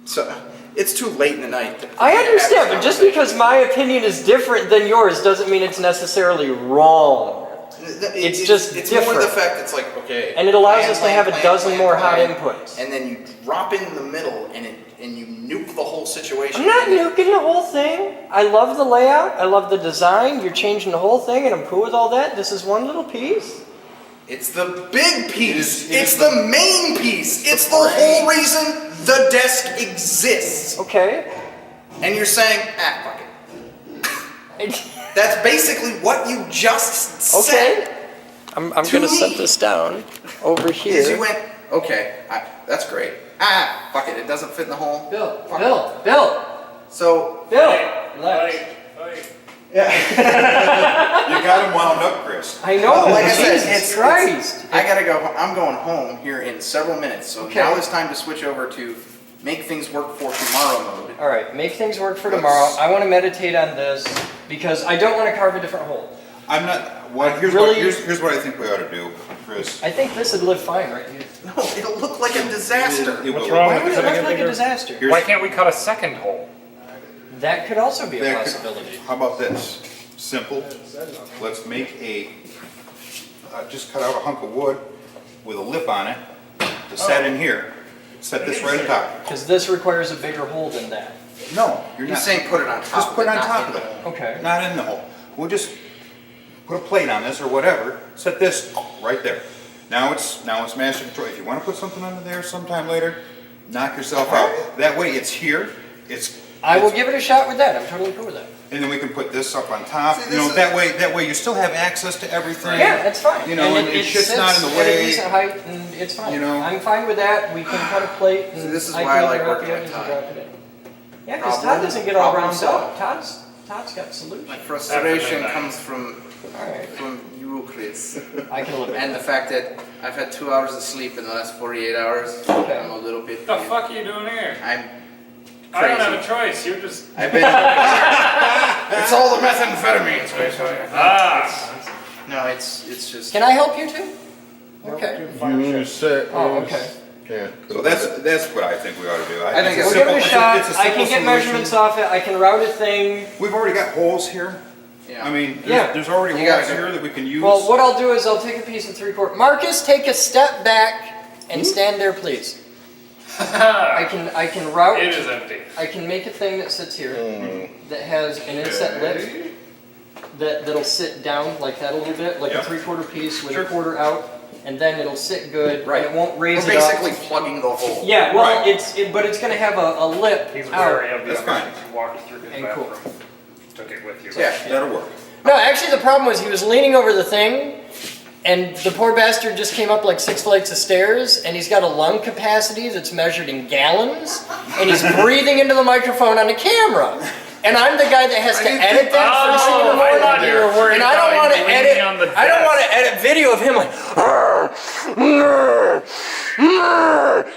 So it's too late in the night. I understand, but just because my opinion is different than yours doesn't mean it's necessarily wrong. It's just it's different. more the fact it's like, okay. And it allows us to have a plan, dozen more hot plan, inputs. And then you drop it in the middle and you nuke the whole situation. I'm not nuking the whole thing. I love the layout. I love the design. You're changing the whole thing, and I'm cool with all that. This is one little piece. It's the big piece. It is It's the main piece. It's the whole reason the desk exists. Okay. And you're saying, fuck it. That's basically what you just said. Okay. I'm going to set this down over Is here. you went, okay, that's great. Fuck it, it doesn't fit in the hole. Bill, Fuck Bill, it. Bill, So, Bill. Relax. yeah. You got him wound up, Chris. I know. Like I said, Jesus Christ. I gotta go. I'm going home here in several minutes. So Okay. now it's time to switch over to make things work for tomorrow mode. All right, make things work for tomorrow. I want to meditate on this because I don't want to carve a different hole. I'm not. What? Here's what I think we ought to do, Chris. I think this would live fine right here. No, it'll look like a disaster. It What's will wrong look Why with would it? it look like a disaster? Here's- Why can't we cut a second hole? That could also be a That could- possibility. How about this? Simple. Let's make just cut out a hunk of wood with a lip on it to set in here. Set this right on top. Because this requires a bigger hole than that. No, you're He's not. saying put it on top. Just put it on not top in of the it. hole. Okay. Not in the hole. We'll just put a plate on this or whatever. Set this right there. Now it's master control. If you want to put something under there sometime later, knock yourself out. That way it's here. I will give it a shot with that. I'm totally cool with that. And then we can put this up on top. See, You know, this that way you still have access to everything. Yeah, that's fine. You know, and it shit's sits not in the at a way. decent height, and it's fine. You know. I'm fine with that. We can cut a plate. And See, this is I why I can like interrupt working you with and Todd. drop it in. Yeah, because Todd Problem- doesn't get all problem round solved. up. Todd's got solutions. My frustration After comes from All right. you, Chris. I can live with And the that. fact that I've had 2 hours of sleep in the last 48 hours, Okay. I'm a little bit. What the fuck are you doing here? I'm I don't have crazy. a choice. You're just. I've been. It's all the methamphetamines, basically. No, it's just. Can I help you too? Okay. You said. Oh, okay. So that's what I think we ought to do. I think it's We'll give it a it's shot. it's a I simple can get solution. measurements off it. I can route a thing. We've already got holes here. Yeah. I mean, Yeah. there's already You gotta holes go. here that we can use. Well, what I'll do is I'll take a piece of 3/4. Marcus, take a step back and stand there, please. I can route. It is empty. I can make a thing that sits here that has an inset lip that'll sit down like that a little bit, like Yeah. a 3/4 piece with Sure. a quarter out. and then it'll sit good, Right. and it won't raise We're it up. basically plugging the hole. Yeah, well, Right. but it's gonna have a lip He's out. wary of the That's other fine. things. You walked through his And cool. bathroom, took it with you. Yeah. That'll work. No, actually the problem was he was leaning over the thing, and the poor bastard just came up like 6 flights of stairs, and he's got a lung capacity that's measured in gallons, and he's breathing into the microphone on the camera. And I'm the guy that has to edit that first thing in the I morning. thought you were worried And I don't about want to him edit. leaning on the I don't want to desk. edit video of him like,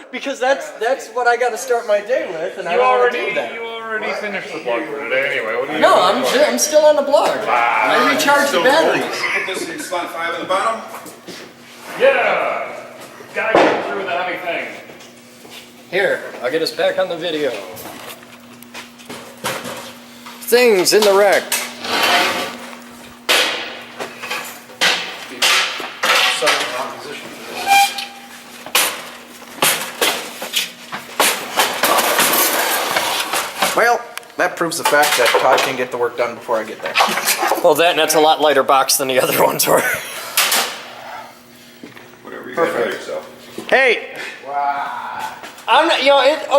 because that's what I got to start my day with, and I You don't want already, to do that. you already finished the blog for today anyway. What do you No, I'm still on the blog. I recharge the batteries. Put this in slot 5 in the bottom. Yeah! Gotta get through the heavy thing. Here, I'll get us back on the video. Things in the wreck. Set in the wrong position. Well, that proves the fact that Todd can get the work done before I get there. Well, that's a lot lighter box than the other ones were. Whatever you got to yourself. Hey! I'm not,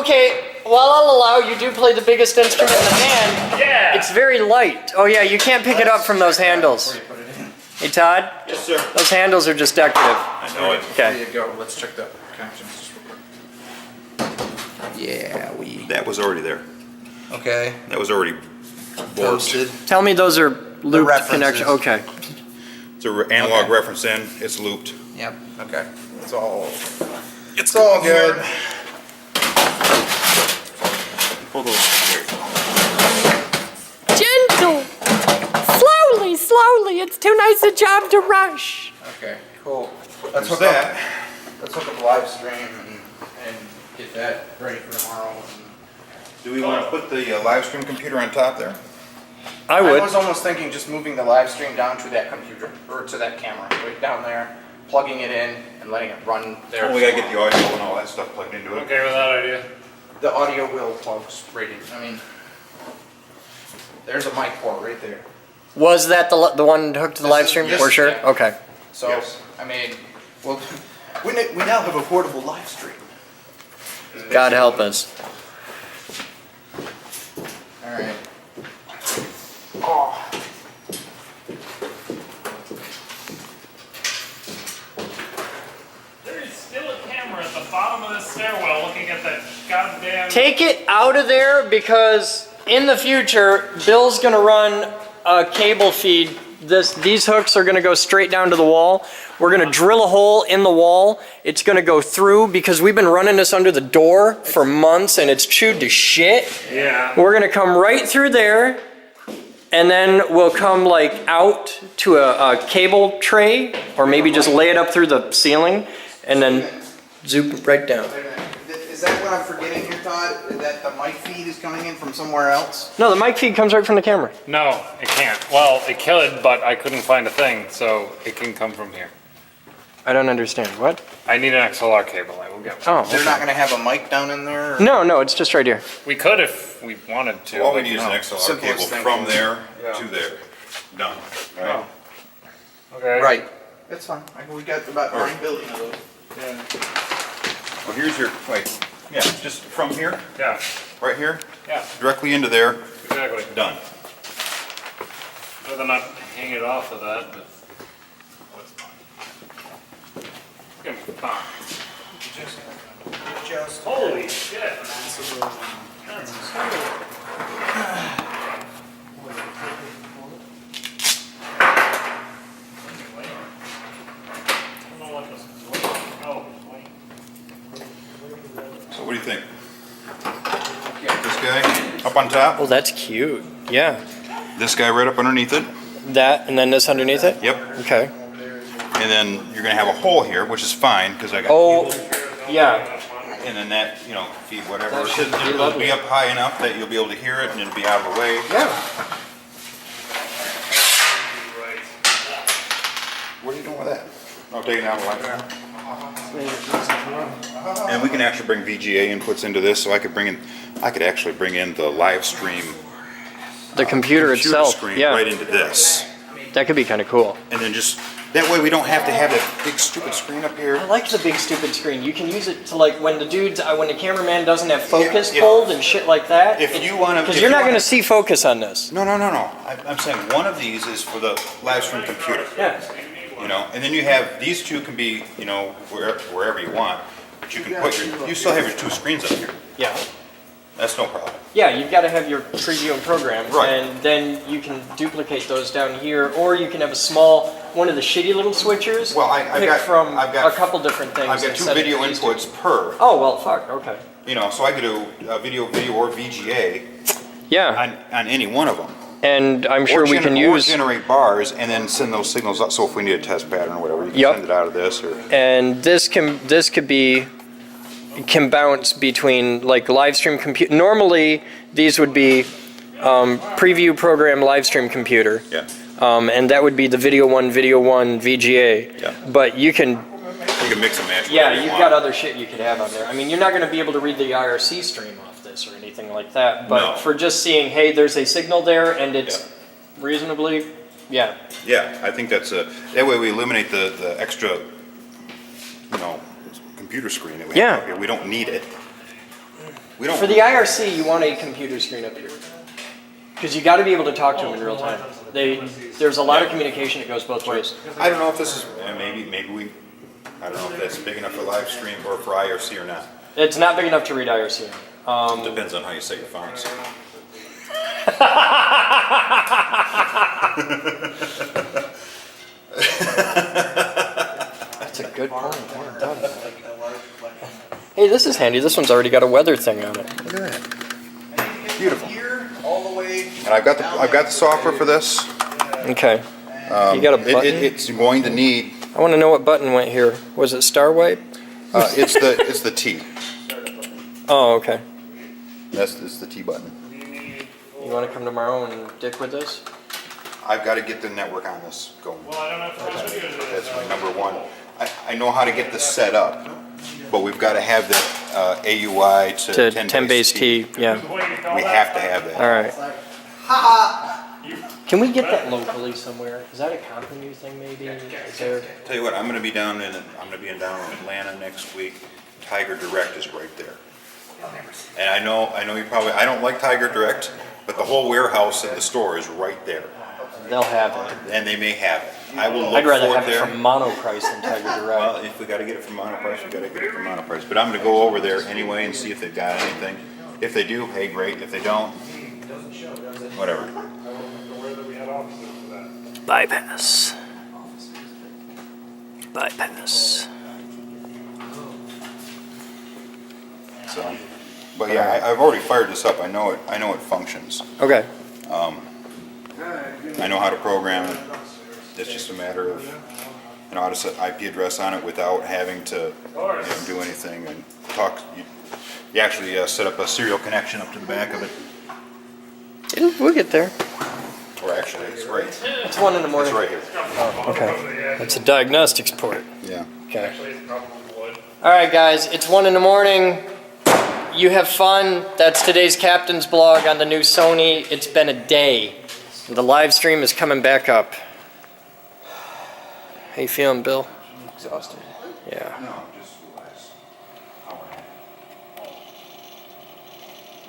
okay, while I'll allow you do play the biggest instrument in the band, Yeah! it's very light. Oh yeah, you can't pick it up from those handles. Hey Todd, Yes, sir. those handles are just decorative. I know it. There Okay. you go. Let's check the connections just real quick. Yeah, That was already there. Okay. That was already Posted. Tell me those are looped references. connections. Okay. It's an analog Okay. reference in. It's looped. Yep. Okay. It's all good. Pull those. There you go. Gentle. Slowly, slowly. It's too nice a job to rush. Okay. Cool. There's Let's hook that. up. Let's hook up live stream and get that ready for tomorrow. Do we want to put the live stream computer on top there? I I would. was almost thinking just moving the live stream down to that computer or to that camera, right down there, plugging it in and letting it run there. Oh, we gotta get the audio and all that stuff plugged into it. Okay with that idea. The audio will plug straight in. I mean, there's a mic port right there. Was that the one hooked to the live stream? yes, We're sure? yeah. Okay. So, Yes. I mean, well, we now have a portable live stream. God help us. All right. Oh. There is still a camera at the bottom of this stairwell looking at that goddamn... Take it out of there because in the future, Bill's gonna run a cable feed. These hooks are gonna go straight down to the wall. We're gonna drill a hole in the wall. It's gonna go through because we've been running this under the door for months and it's chewed to shit. Yeah. We're gonna come right through there and then we'll come like out to a cable tray or maybe just lay it up through the ceiling and then zoom right down. Wait a minute. Is that what I'm forgetting here, Todd? That the mic feed is coming in from somewhere else? No, the mic feed comes right from the camera. No, it can't. Well, it could, but I couldn't find a thing, so it can come from here. I don't understand. What? I need an XLR cable. I will get one. Oh, They're okay. not going to have a mic down in there? Or? No, it's just right here. We could if we wanted to. All we but need is no. an XLR Simplest cable thing. from there Yeah. to there. Done. Right? Okay. Right. That's fine. We got about 9 billion of those. Well, here's your, wait, yeah, just from here, Yeah. right here, Yeah. directly into there, Exactly. done. Rather not hang it off of that, but it's fine. It's gonna be fine. Just Holy shit. So what do you think? This guy up on top, Oh, that's cute. Yeah. this guy right up underneath it, That and then this underneath it? yep. Okay. And then you're gonna have a hole here, which is fine, because I got Oh, cable. yeah. And then that, feed whatever. That should be It'll lovely. be up high enough that you'll be able to hear it and it'll be out of the way. Yeah. What are you doing with that? Oh, taking out a light. And we can actually bring VGA inputs into this, so I could actually bring in the live stream The computer itself. screen Yeah. right into this. That could be kind of cool. And then just That way we don't have to have that big stupid screen up here. I like the big stupid screen. You can use it to like when the cameraman doesn't have focus Yeah. pulled and shit like that. If you want to, Because you're not going to see focus on this. No. I'm saying one of these is for the live stream computer. Yeah. You know, and then you have these two can be, you know, wherever you want. But you can put you still have your two screens up here. Yeah. That's no problem. Yeah, you've got to have your preview and program, Right. and then you can duplicate those down here, or you can have a small, one of the shitty little switchers. Well, I've pick got from I've got a couple different things. I've got and two set it video to these inputs two. per. Oh well, fuck. Okay. You know, so I could do video or VGA Yeah. on any one of them. And I'm sure we can Or use. generate bars and then send those signals up. So if we need a test pattern or whatever, you can Yep. send it out of this or. And this can bounce between like live stream compute. Normally these would be preview program live stream computer. Yeah. And that would be the video one VGA. Yeah. But you can. You can mix and match. Yeah, whatever you you've want. got other shit you could have on there. I mean, you're not going to be able to read the IRC stream off this or anything like that. But No. for just seeing, hey, there's a signal there, and it's reasonably, yeah. Yeah, I think that's that way we eliminate the extra, you know, computer screen that we Yeah. have up here. We don't need it. We don't. For the IRC, you want a computer screen up here. Because you got to be able to talk to them in real time. There's a lot of communication that goes both ways. I don't know if this is maybe we. I don't know if that's big enough for live stream or for IRC or not. It's not big enough to read IRC. Depends on how you set your fonts. That's a good point. Well done. Hey, this is handy. This one's already got a weather thing on it. Look at that. Beautiful. Here, all the way. And I've got the software for this. Okay. You got a button? It's going to need. I want to know what button went here. Was it star wipe? It's the T. Oh, okay. It's the T button. You want to come tomorrow and dick with this? I've got to get the network on this going. That's my number one. I know how to get this set up, but we've got to have the AUI to 10 base T. Yeah. We have to have that. All right. Can we get that locally somewhere? Is that a company thing maybe? Is there? Tell you what, I'm going to be down in Atlanta next week. Tiger Direct is right there. And I know you probably, I don't like Tiger Direct, but the whole warehouse and the store is right there. They'll have it. And they may have it. I will look I'd rather for it have it there. from Monoprice than Tiger Direct. Well, if we got to get it from Monoprice, we got to get it from Monoprice. But I'm going to go over there anyway and see if they've got anything. If they do, hey, great. If they don't, whatever. Bypass. So, but yeah, I've already fired this up. I know it functions. Okay. I know how to program it. It's just a matter of how to set IP address on it without having to do anything and talk. You actually set up a serial connection up to the back of it. We'll get there. Or actually, it's right. It's 1 in the morning. It's right here. Oh, okay. That's a diagnostics port. Yeah. Okay. All right, guys. It's 1 in the morning. You have fun. That's today's captain's blog on the new Sony. It's been a day. The live stream is coming back up. How you feeling, Bill? Exhausted. Yeah.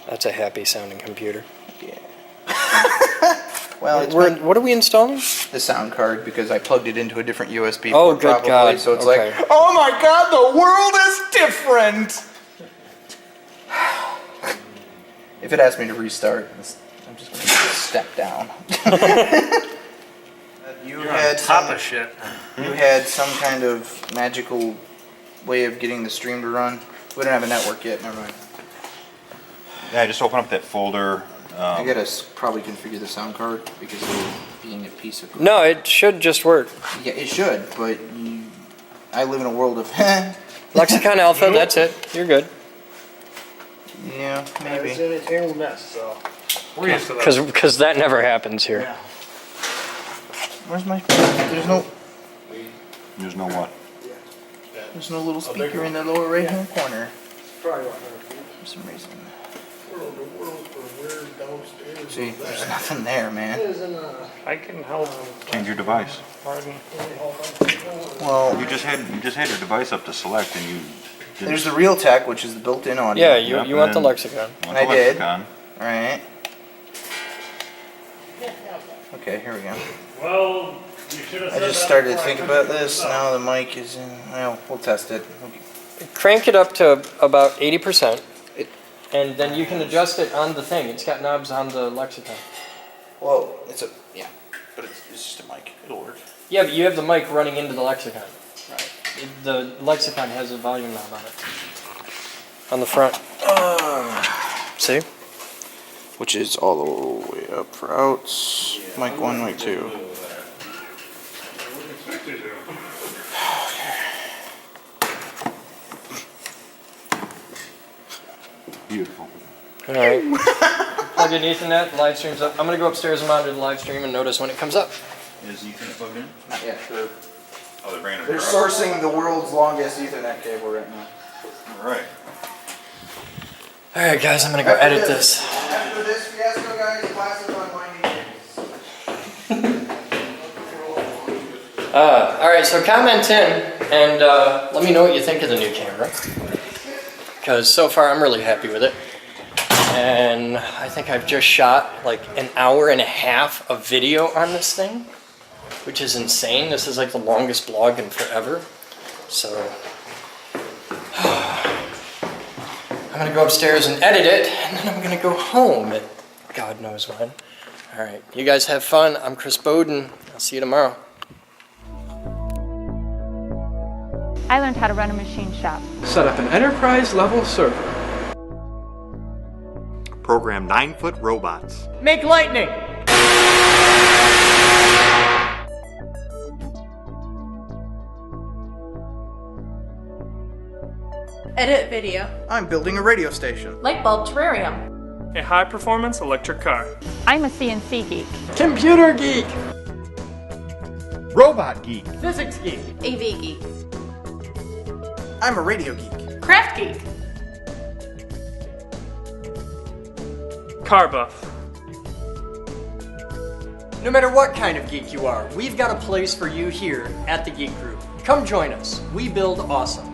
That's a happy sounding computer. Yeah. Well, it's What are we installing? the sound card because I plugged it into a different USB Oh, port good probably, God. so it's Okay. like, oh my God, the world is different. If it asks me to restart, I'm just going to step down. You had some kind of magical way of getting the stream to run. We don't have a network yet. Never mind. Yeah, just open up that folder. I gotta probably configure the sound card because of it being a piece of. No, it should just work. Yeah, it should, but I live in a world of. Lexicon Alpha, that's it. You're good. Yeah, maybe. It's a mess, so we're used to that. Because that never happens here. Yeah. Where's my? There's no what? little speaker in the lower right hand corner. For some reason. See, there's nothing there, man. I can help. Change your device. Pardon. Well, You just had your device up to select, and you. there's the Realtek, which is the built-in audio. Yeah, Yep, you want the and lexicon. want I the did. lexicon. Right. Okay, here we go. Well, you should have I just started to think about this. Now the mic is in. Well, we'll test it. Crank it up to about 80%, and then you can adjust it on the thing. It's got knobs on the lexicon. Well, yeah, but it's just a mic. It'll work. Yeah, but you have the mic running into the lexicon. Right. The lexicon has a volume knob on it. On the front. See? Which is all the way up for outs. Mic 1, mic 2. Beautiful. All right. Plug in Ethernet. Live stream's up. I'm gonna go upstairs and monitor the live stream and notice when it comes up. Is Ethernet plugged in? Not yet. Oh, they're bringing it They're up. sourcing the world's longest Ethernet cable right now. All right. All right, guys. I'm gonna go edit this. After this fiasco, guys, classes on winding All right. So comment in and let me know what you think of the new camera. Because so far I'm really happy with it. And I think I've just shot like an hour and a half of video on this thing, which is insane. This is like the longest vlog in forever. So I'm gonna go upstairs and edit it, and then I'm gonna go home at God knows when. All right, you guys have fun. I'm Chris Boden. I'll see you tomorrow. I learned how to run a machine shop. Set up an enterprise level server. Program 9-foot robots. Make lightning. Edit video. I'm building a radio station. Light bulb terrarium. A high-performance electric car. I'm a CNC geek. Computer geek. Robot geek. Physics geek. AV geek. I'm a radio geek. Craft geek. Car buff. No matter what kind of geek you are, we've got a place for you here at the Geek Group. Come join us. We build awesome.